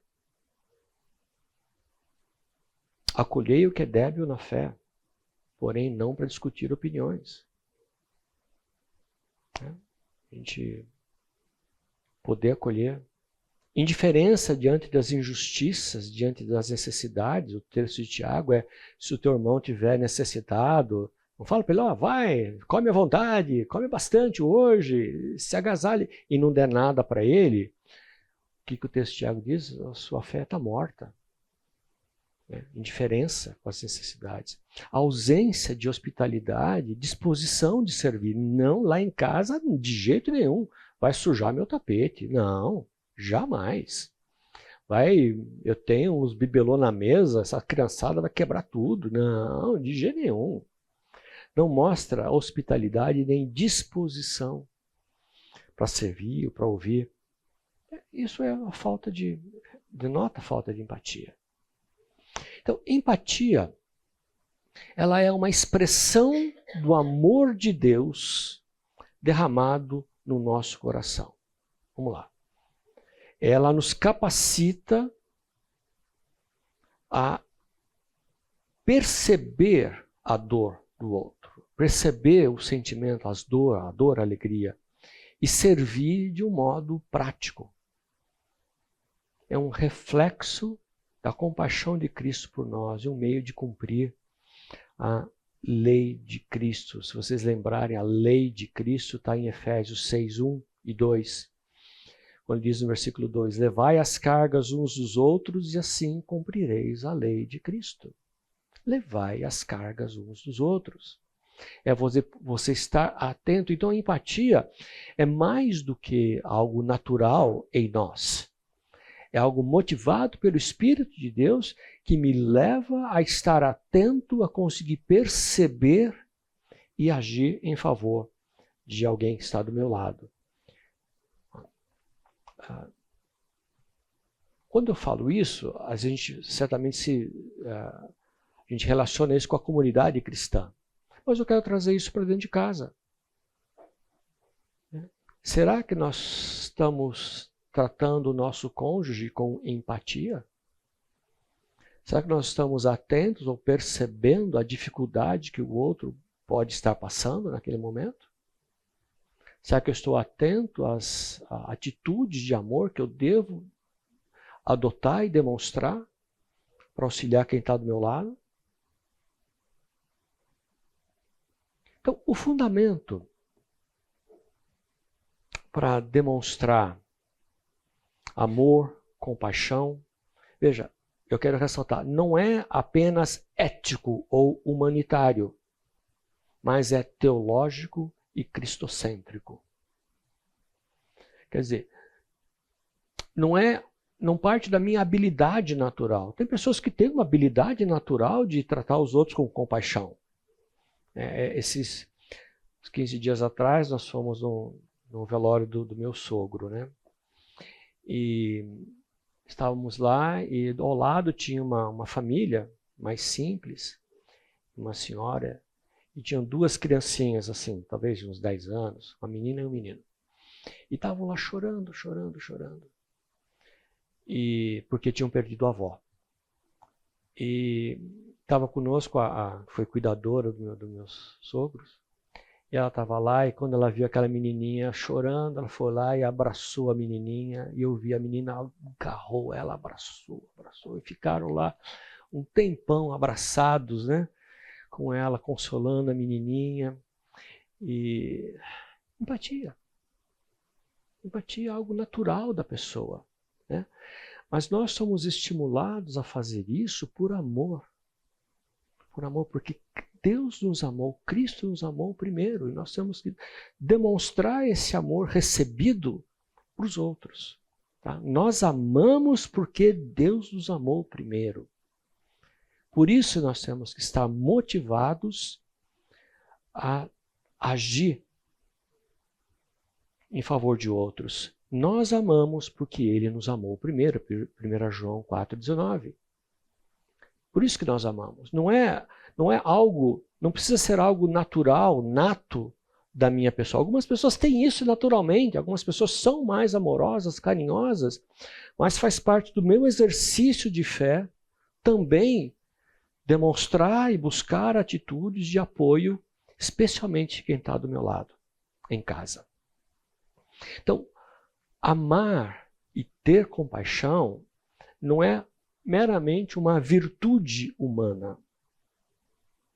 Acolhei o que é débil na fé, porém não para discutir opiniões. A gente poder acolher. Indiferença diante das injustiças, diante das necessidades. O texto de Tiago é, se o teu irmão tiver necessitado, não fala para ele, vai, come à vontade, come bastante hoje, se agasalhe, e não der nada para ele. O que o texto de Tiago diz? A sua fé está morta. Indiferença com as necessidades. A ausência de hospitalidade, disposição de servir. Não, lá em casa, de jeito nenhum. Vai sujar meu tapete. Não, jamais. Eu tenho uns bibelô na mesa, essa criançada vai quebrar tudo. Não, de jeito nenhum. Não mostra hospitalidade nem disposição para servir ou para ouvir. Isso é a denota a falta de empatia. Então, empatia, ela é uma expressão do amor de Deus derramado no nosso coração. Vamos lá. Ela nos capacita a perceber a dor do outro, perceber o sentimento, a dor, a alegria, e servir de um modo prático. É um reflexo da compaixão de Cristo por nós e um meio de cumprir a lei de Cristo. Se vocês lembrarem, a lei de Cristo está em Efésios 6, 1 e 2. Quando diz no versículo 2, levai as cargas uns dos outros e assim cumprireis a lei de Cristo. Levai as cargas uns dos outros. É você estar atento. Então a empatia é mais do que algo natural em nós. É algo motivado pelo Espírito de Deus que me leva a estar atento, a conseguir perceber e agir em favor de alguém que está do meu lado. Quando eu falo isso, a gente certamente a gente relaciona isso com a comunidade cristã. Mas eu quero trazer isso para dentro de casa. Será que nós estamos tratando o nosso cônjuge com empatia? Será que nós estamos atentos ou percebendo a dificuldade que o outro pode estar passando naquele momento? Será que eu estou atento às atitudes de amor que eu devo adotar e demonstrar para auxiliar quem está do meu lado? Então, o fundamento para demonstrar amor, compaixão, veja, eu quero ressaltar, não é apenas ético ou humanitário, mas é teológico e cristocêntrico. Quer dizer, não parte da minha habilidade natural. Tem pessoas que têm uma habilidade natural de tratar os outros com compaixão. Esses 15 dias atrás, nós fomos no velório do meu sogro, né? E estávamos lá e ao lado tinha uma família mais simples, uma senhora, e tinham duas criancinhas assim, talvez de uns 10 anos, uma menina e um menino. E estavam lá chorando. E porque tinham perdido a avó. E estava conosco, foi cuidadora dos meus sogros, e ela estava lá, e quando ela viu aquela menininha chorando, ela foi lá e abraçou a menininha, e eu vi a menina, agarrou ela, abraçou, e ficaram lá um tempão abraçados, né, com ela, consolando a menininha. E empatia é algo natural da pessoa, né? Mas nós somos estimulados a fazer isso por amor, porque Deus nos amou, Cristo nos amou primeiro, e nós temos que demonstrar esse amor recebido para os outros. Tá? Nós amamos porque Deus nos amou primeiro. Por isso nós temos que estar motivados a agir em favor de outros. Nós amamos porque Ele nos amou primeiro, 1 João 4,19. Por isso que nós amamos. Não é algo, não precisa ser algo natural, nato da minha pessoa. Algumas pessoas têm isso naturalmente, algumas pessoas são mais amorosas, carinhosas, mas faz parte do meu exercício de fé também demonstrar e buscar atitudes de apoio, especialmente quem está do meu lado, em casa. Então, amar e ter compaixão não é meramente uma virtude humana,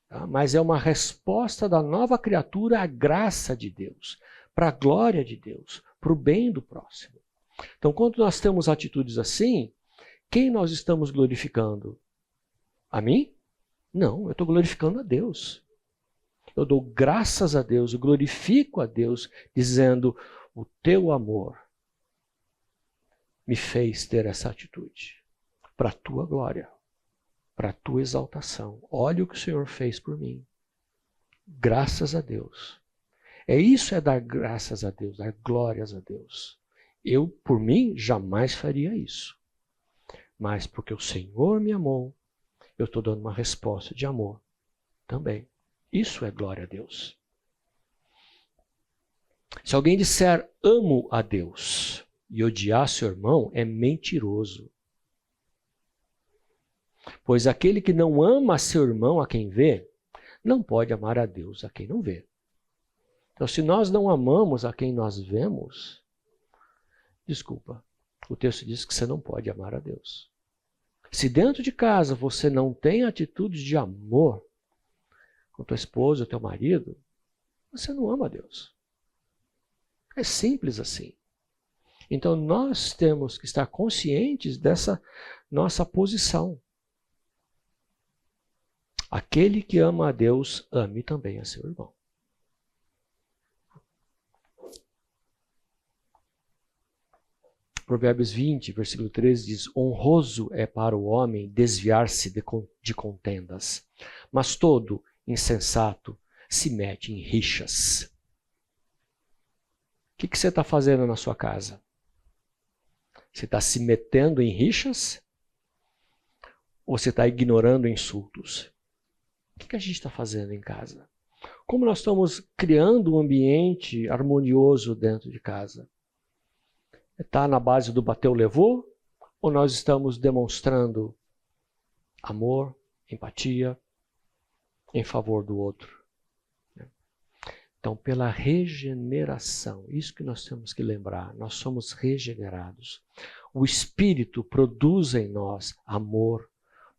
tá? Mas é uma resposta da nova criatura à graça de Deus, para a glória de Deus, para o bem do próximo. Então, quando nós temos atitudes assim, quem nós estamos glorificando? A mim? Não, eu estou glorificando a Deus. Eu dou graças a Deus, eu glorifico a Deus, dizendo, o teu amor me fez ter essa atitude, para a tua glória, para a tua exaltação. Olha o que o Senhor fez por mim. Graças a Deus. Isso é dar graças a Deus, dar glórias a Deus. Eu, por mim, jamais faria isso. Mas porque o Senhor me amou, eu estou dando uma resposta de amor também. Isso é glória a Deus. Se alguém disser amo a Deus e odiar seu irmão, é mentiroso. Pois aquele que não ama seu irmão a quem vê, não pode amar a Deus a quem não vê. Então, se nós não amamos a quem nós vemos, desculpa, o texto diz que você não pode amar a Deus. Se dentro de casa você não tem atitudes de amor com tua esposa ou teu marido, você não ama a Deus. É simples assim. Então nós temos que estar conscientes dessa nossa posição. Aquele que ama a Deus, ame também a seu irmão. Provérbios 20, versículo 13 diz: honroso é para o homem desviar-se de contendas, mas todo insensato se mete em rixas. O que você está fazendo na sua casa? Você está se metendo em rixas? Ou você está ignorando insultos? O que a gente está fazendo em casa? Como nós estamos criando um ambiente harmonioso dentro de casa? Está na base do bateu, levou? Ou nós estamos demonstrando amor, empatia em favor do outro? Então, pela regeneração, isso que nós temos que lembrar, nós somos regenerados. O Espírito produz em nós amor,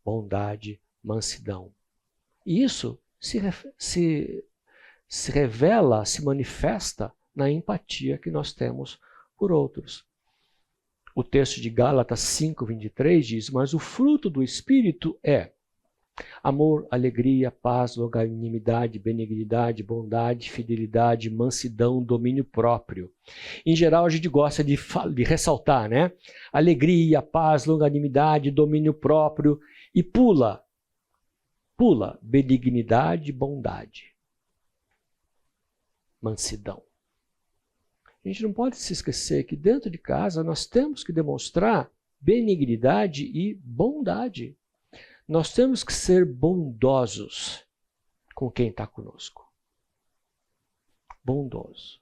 bondade, mansidão. E isso se revela, se manifesta na empatia que nós temos por outros. O texto de Gálatas 5:23 diz: mas o fruto do Espírito é amor, alegria, paz, longanimidade, benignidade, bondade, fidelidade, mansidão, domínio próprio. Em geral, a gente gosta de ressaltar, né? Alegria, paz, longanimidade, domínio próprio. E pula, benignidade, bondade, mansidão. A gente não pode se esquecer que dentro de casa nós temos que demonstrar benignidade e bondade. Nós temos que ser bondosos com quem está conosco. Bondoso.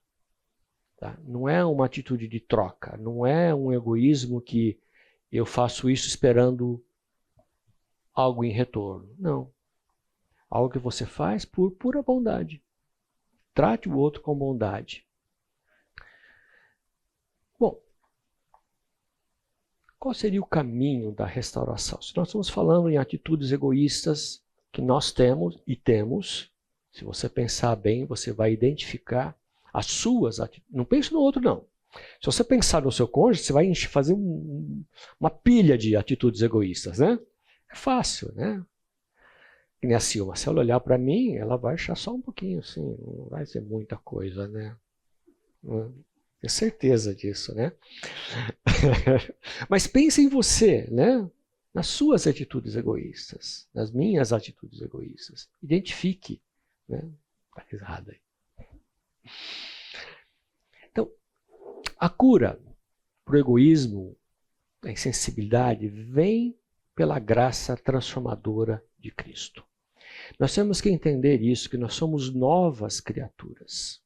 Tá? Não é uma atitude de troca, não é um egoísmo que eu faço isso esperando algo em retorno. Não. Algo que você faz por pura bondade. Trate o outro com bondade. Bom, qual seria o caminho da restauração? Se nós estamos falando em atitudes egoístas que nós temos e temos, se você pensar bem, você vai identificar as suas atitudes. Não pense no outro, não. Se você pensar no seu cônjuge, você vai fazer uma pilha de atitudes egoístas, né? É fácil, né? Que nem a Silma, se ela olhar para mim, ela vai achar só um pouquinho, assim, não vai ser muita coisa, né? Tenho certeza disso, né? Mas pense em você, né? Nas suas atitudes egoístas, nas minhas atitudes egoístas. Identifique, né? Tá risada aí. Então, a cura para o egoísmo, a insensibilidade, vem pela graça transformadora de Cristo. Nós temos que entender isso, que nós somos novas criaturas.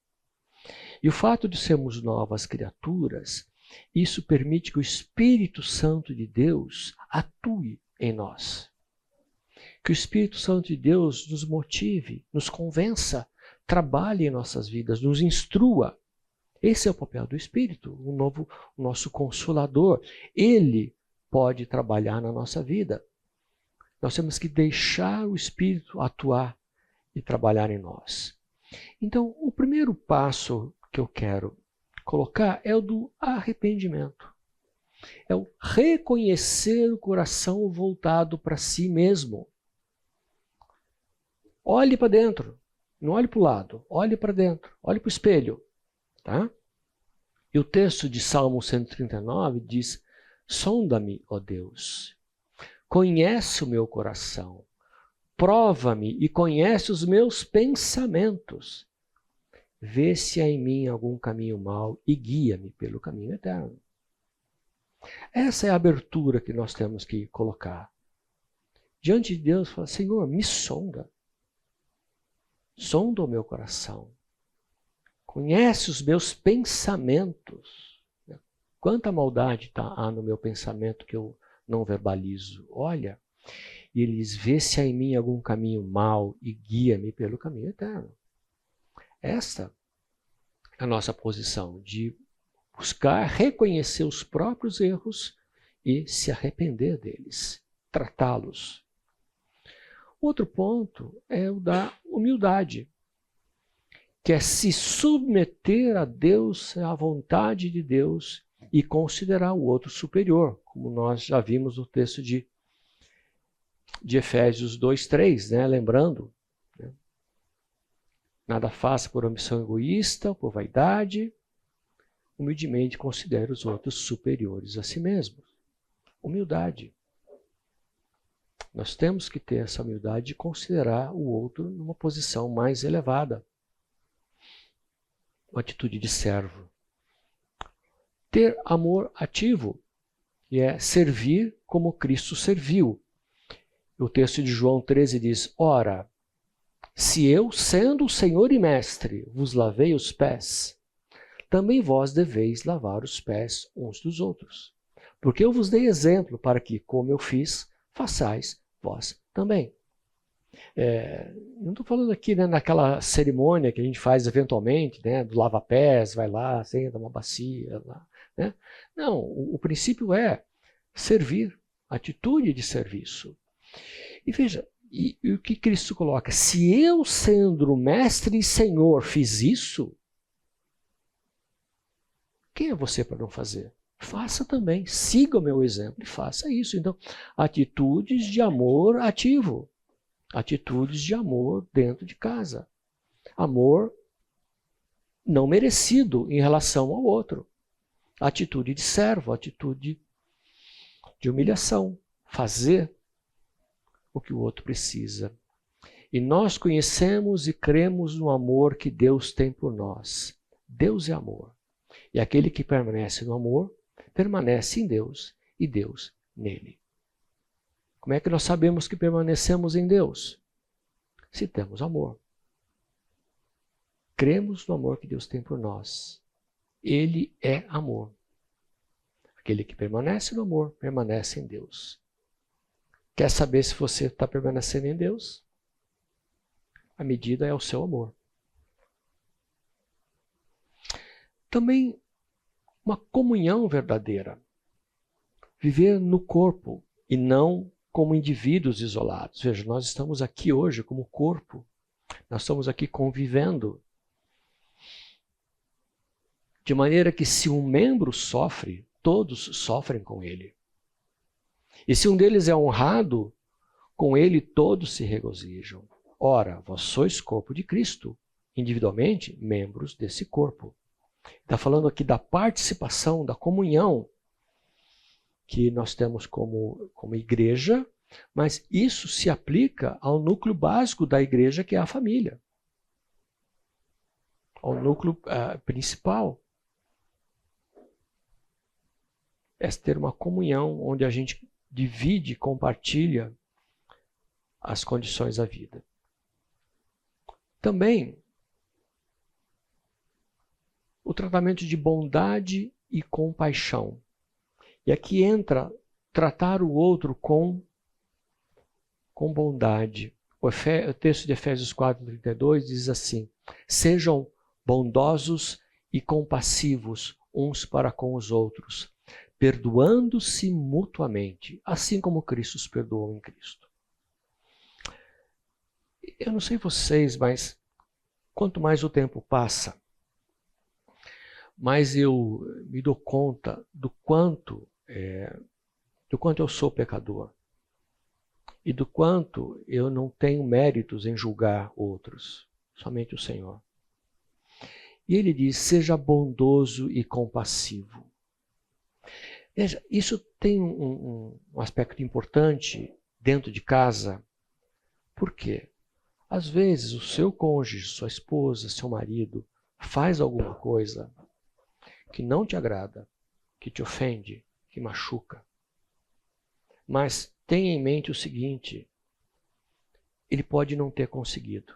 E o fato de sermos novas criaturas, isso permite que o Espírito Santo de Deus atue em nós. Que o Espírito Santo de Deus nos motive, nos convença, trabalhe em nossas vidas, nos instrua. Esse é o papel do Espírito, o nosso Consolador. Ele pode trabalhar na nossa vida. Nós temos que deixar o Espírito atuar e trabalhar em nós. Então, o primeiro passo que eu quero colocar é o do arrependimento. É o reconhecer o coração voltado para si mesmo. Olhe para dentro, não olhe para o lado, olhe para dentro, olhe para o espelho. Tá? E o texto de Salmo 139 diz: sonda-me, ó Deus, conhece o meu coração, prova-me e conhece os meus pensamentos. Vê se há em mim algum caminho mau e guia-me pelo caminho eterno. Essa é a abertura que nós temos que colocar. Diante de Deus, fala, Senhor, me sonda. Sonda o meu coração. Conhece os meus pensamentos. Quanta maldade há no meu pensamento que eu não verbalizo. Olha, e ele diz, vê se há em mim algum caminho mau e guia-me pelo caminho eterno. Esta é a nossa posição, de buscar reconhecer os próprios erros e se arrepender deles, tratá-los. Outro ponto é o da humildade, que é se submeter a Deus, à vontade de Deus, e considerar o outro superior, como nós já vimos no texto de Efésios 2:3, né? Lembrando, né? Nada faça por ambição egoísta ou por vaidade, humildemente considere os outros superiores a si mesmos. Humildade. Nós temos que ter essa humildade de considerar o outro numa posição mais elevada. Uma atitude de servo. Ter amor ativo, que é servir como Cristo serviu. O texto de João 13 diz, ora, se eu, sendo o Senhor e Mestre, vos lavei os pés, também vós deveis lavar os pés uns dos outros. Porque eu vos dei exemplo para que, como eu fiz, façais vós também. Não estou falando aqui, né, naquela cerimônia que a gente faz eventualmente, né, do lava-pés, vai lá, senta uma bacia. Lá, né? Não, o princípio é servir, atitude de serviço. E veja, e o que Cristo coloca? Se eu, sendo o Mestre e Senhor, fiz isso, quem é você para não fazer? Faça também, siga o meu exemplo e faça isso. Então, atitudes de amor ativo, atitudes de amor dentro de casa. Amor não merecido em relação ao outro. Atitude de servo, atitude de humilhação, fazer o que o outro precisa. E nós conhecemos e cremos no amor que Deus tem por nós. Deus é amor. E aquele que permanece no amor, permanece em Deus e Deus nele. Como é que nós sabemos que permanecemos em Deus? Se temos amor. Cremos no amor que Deus tem por nós. Ele é amor. Aquele que permanece no amor, permanece em Deus. Quer saber se você está permanecendo em Deus? A medida é o seu amor. Também uma comunhão verdadeira. Viver no corpo e não como indivíduos isolados. Veja, nós estamos aqui hoje como corpo. Nós estamos aqui convivendo. De maneira que se um membro sofre, todos sofrem com ele. E se um deles é honrado, com ele todos se regozijam. Ora, vós sois corpo de Cristo, individualmente membros desse corpo. Está falando aqui da participação, da comunhão que nós temos como igreja, mas isso se aplica ao núcleo básico da igreja, que é a família. Ao núcleo principal. É ter uma comunhão onde a gente divide e compartilha as condições da vida. Também o tratamento de bondade e compaixão. E aqui entra tratar o outro com bondade. O texto de Efésios 4:32 diz assim: sejam bondosos e compassivos uns para com os outros, perdoando-se mutuamente, assim como Cristo os perdoou em Cristo. Eu não sei vocês, mas quanto mais o tempo passa, mais eu me dou conta do quanto eu sou pecador e do quanto eu não tenho méritos em julgar outros, somente o Senhor. E ele diz, seja bondoso e compassivo. Veja, isso tem um aspecto importante dentro de casa. Por quê? Às vezes o seu cônjuge, sua esposa, seu marido faz alguma coisa que não te agrada, que te ofende, que machuca. Mas tenha em mente o seguinte, ele pode não ter conseguido.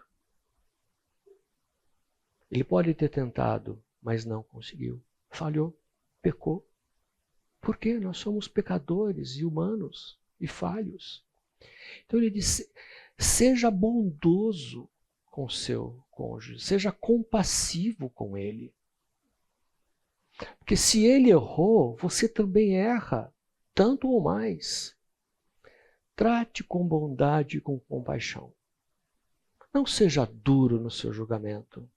Ele pode ter tentado, mas não conseguiu. Falhou, pecou. Por quê? Nós somos pecadores e humanos e falhos. Então ele diz, seja bondoso com seu cônjuge, seja compassivo com ele. Porque se ele errou, você também erra, tanto ou mais. Trate com bondade e com compaixão. Não seja duro no seu julgamento.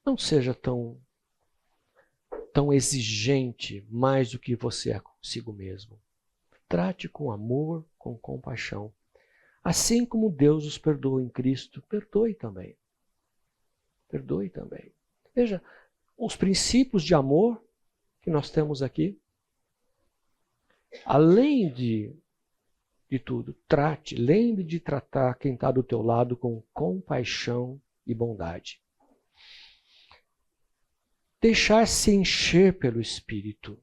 Não seja tão exigente mais do que você é consigo mesmo. Trate com amor, com compaixão. Assim como Deus os perdoou em Cristo, perdoe também. Perdoe também. Veja, os princípios de amor que nós temos aqui, além de tudo, lembre de tratar quem está do teu lado com compaixão e bondade. Deixar-se encher pelo Espírito.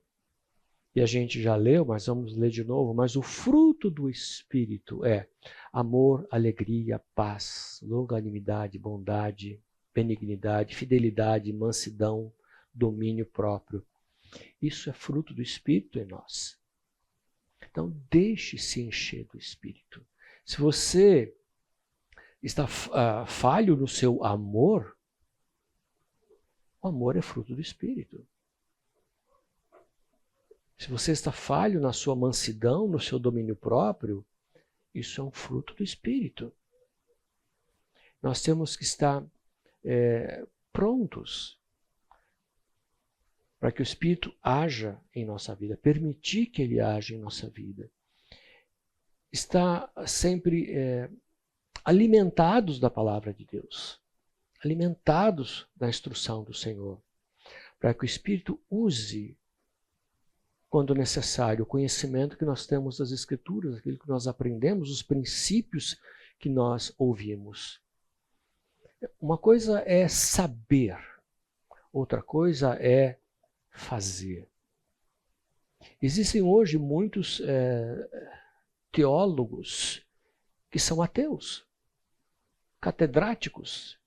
E a gente já leu, mas vamos ler de novo. Mas o fruto do Espírito é amor, alegria, paz, longanimidade, bondade, benignidade, fidelidade, mansidão, domínio próprio. Isso é fruto do Espírito em nós. Então, deixe-se encher do Espírito. Se você está falho no seu amor, o amor é fruto do Espírito. Se você está falho na sua mansidão, no seu domínio próprio, isso é um fruto do Espírito. Nós temos que estar prontos para que o Espírito haja em nossa vida, permitir que ele haja em nossa vida. Estar sempre alimentados da palavra de Deus, alimentados da instrução do Senhor, para que o Espírito use, quando necessário, o conhecimento que nós temos das Escrituras, aquilo que nós aprendemos, os princípios que nós ouvimos. Uma coisa é saber, outra coisa é fazer. Existem hoje muitos teólogos que são ateus, catedráticos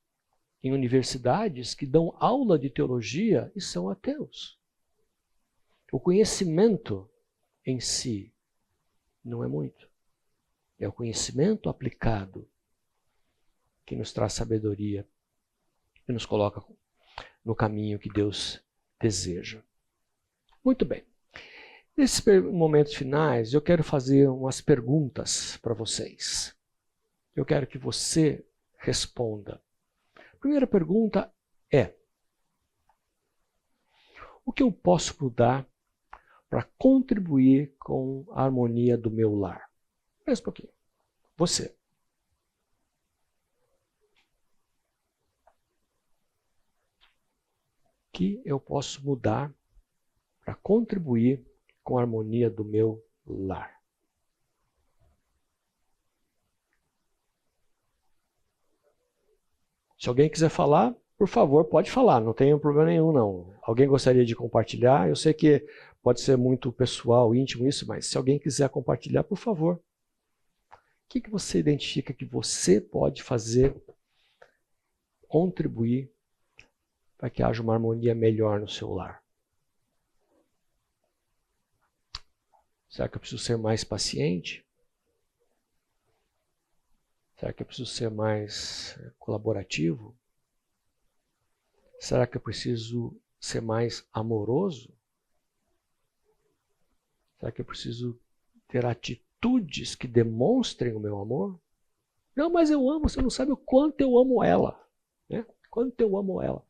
em universidades que dão aula de teologia e são ateus. O conhecimento em si não é muito. É o conhecimento aplicado que nos traz sabedoria e nos coloca no caminho que Deus deseja. Muito bem. Nesses momentos finais, eu quero fazer umas perguntas para vocês. Eu quero que você responda. A primeira pergunta é: o que eu posso mudar para contribuir com a harmonia do meu lar? Pensa um pouquinho. Você. O que eu posso mudar para contribuir com a harmonia do meu lar? Se alguém quiser falar, por favor, pode falar, não tem problema nenhum não. Alguém gostaria de compartilhar? Eu sei que pode ser muito pessoal, íntimo isso, mas se alguém quiser compartilhar, por favor. O que você identifica que você pode fazer, contribuir para que haja uma harmonia melhor no seu lar? Será que eu preciso ser mais paciente? Será que eu preciso ser mais colaborativo? Será que eu preciso ser mais amoroso? Será que eu preciso ter atitudes que demonstrem o meu amor? Não, mas eu amo, você não sabe o quanto eu amo ela. Né? Quanto eu amo ela.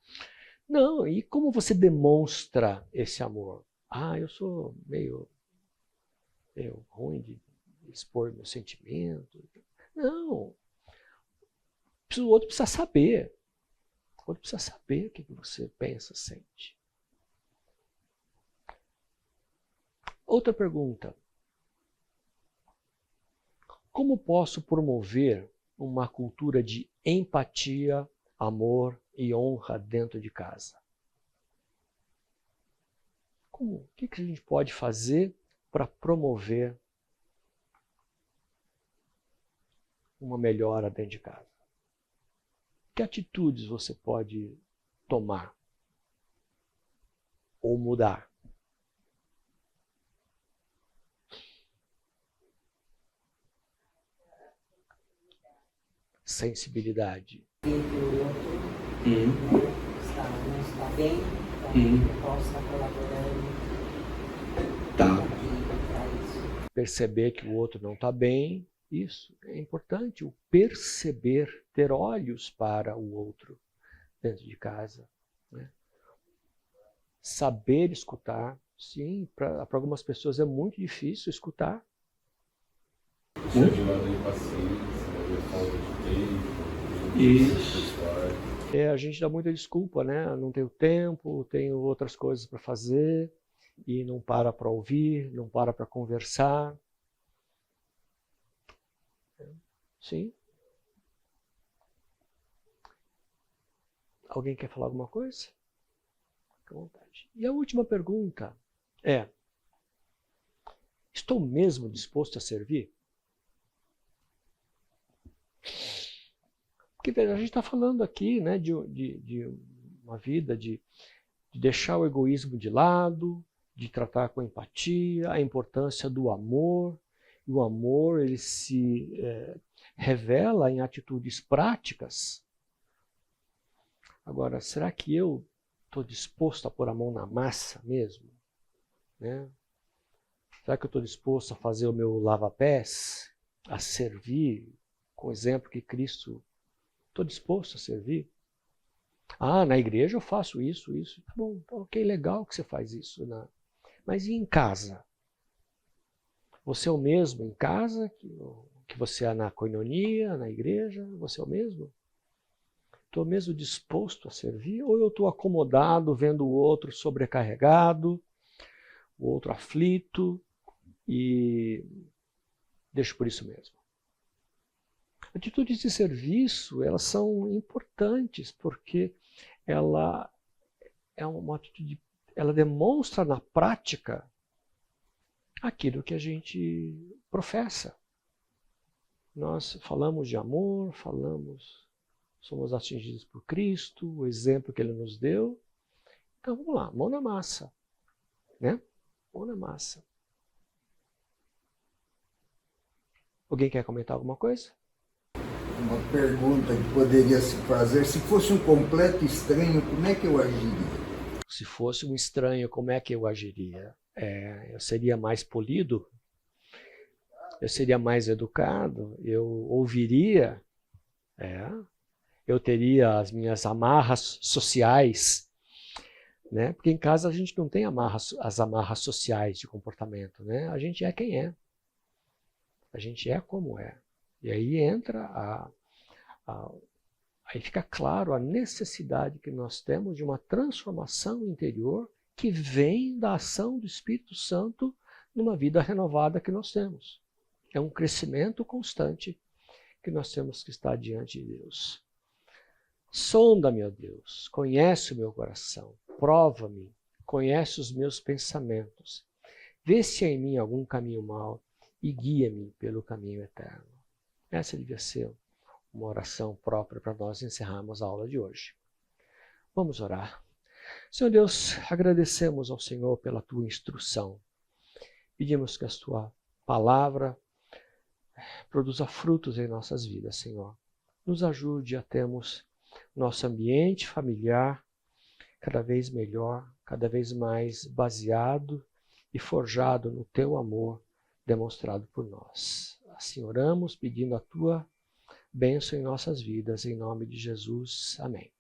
Não, e como você demonstra esse amor? Ah, eu sou meio ruim de expor meus sentimentos. Não. O outro precisa saber. O outro precisa saber o que você pensa, sente. Outra pergunta. Como posso promover uma cultura de empatia, amor e honra dentro de casa? o que a gente pode fazer para promover uma melhora dentro de casa? Que atitudes você pode tomar ou mudar? Sensibilidade. Ver que o outro não está bem, então eu posso estar colaborando para isso. Perceber que o outro não está bem, isso é importante. O perceber, ter olhos para o outro dentro de casa, né? Saber escutar. Sim, para algumas pessoas é muito difícil escutar. Deixar de lado a impaciência, a falta de tempo. Isso. A gente dá muita desculpa, né? Não tenho tempo, tenho outras coisas para fazer, e não para ouvir, não para conversar. Sim. Alguém quer falar alguma coisa? Fique à vontade. E a última pergunta é: estou mesmo disposto a servir? Porque a gente está falando aqui, né, de uma vida de deixar o egoísmo de lado, de tratar com empatia, a importância do amor. E o amor, ele se revela em atitudes práticas. Agora, será que eu estou disposto a pôr a mão na massa mesmo? Né? Será que eu estou disposto a fazer o meu lava-pés, a servir com o exemplo que Cristo... Estou disposto a servir? Ah, na igreja eu faço isso. Tá bom, ok, legal que você faz isso. Né? Mas e em casa? Você é o mesmo em casa que você é na koinonia, na igreja? Você é o mesmo? Estou mesmo disposto a servir? Ou eu estou acomodado, vendo o outro sobrecarregado, o outro aflito, e deixo por isso mesmo? Atitudes de serviço, elas são importantes porque ela é uma atitude, ela demonstra na prática aquilo que a gente professa. Nós falamos de amor, somos atingidos por Cristo, o exemplo que Ele nos deu. Então vamos lá, mão na massa, né? Mão na massa. Alguém quer comentar alguma coisa? Uma pergunta que poderia se fazer: se fosse um completo estranho, como é que eu agiria? Se fosse um estranho, como é que eu agiria? Eu seria mais polido, eu seria mais educado, eu ouviria, eu teria as minhas amarras sociais, né? Porque em casa a gente não tem as amarras sociais de comportamento, né? A gente é quem é, a gente é como é. E aí entra aí fica claro a necessidade que nós temos de uma transformação interior que vem da ação do Espírito Santo numa vida renovada que nós temos. É um crescimento constante que nós temos que estar diante de Deus. Sonda-me, ó Deus, conhece o meu coração, prova-me, conhece os meus pensamentos, vê se há em mim algum caminho mau e guia-me pelo caminho eterno. Essa devia ser uma oração própria para nós encerrarmos a aula de hoje. Vamos orar. Senhor Deus, agradecemos ao Senhor pela Tua instrução. Pedimos que a Tua palavra produza frutos em nossas vidas, Senhor. Nos ajude a termos nosso ambiente familiar cada vez melhor, cada vez mais baseado e forjado no Teu amor demonstrado por nós. Assim oramos, pedindo a Tua bênção em nossas vidas, em nome de Jesus. Amém.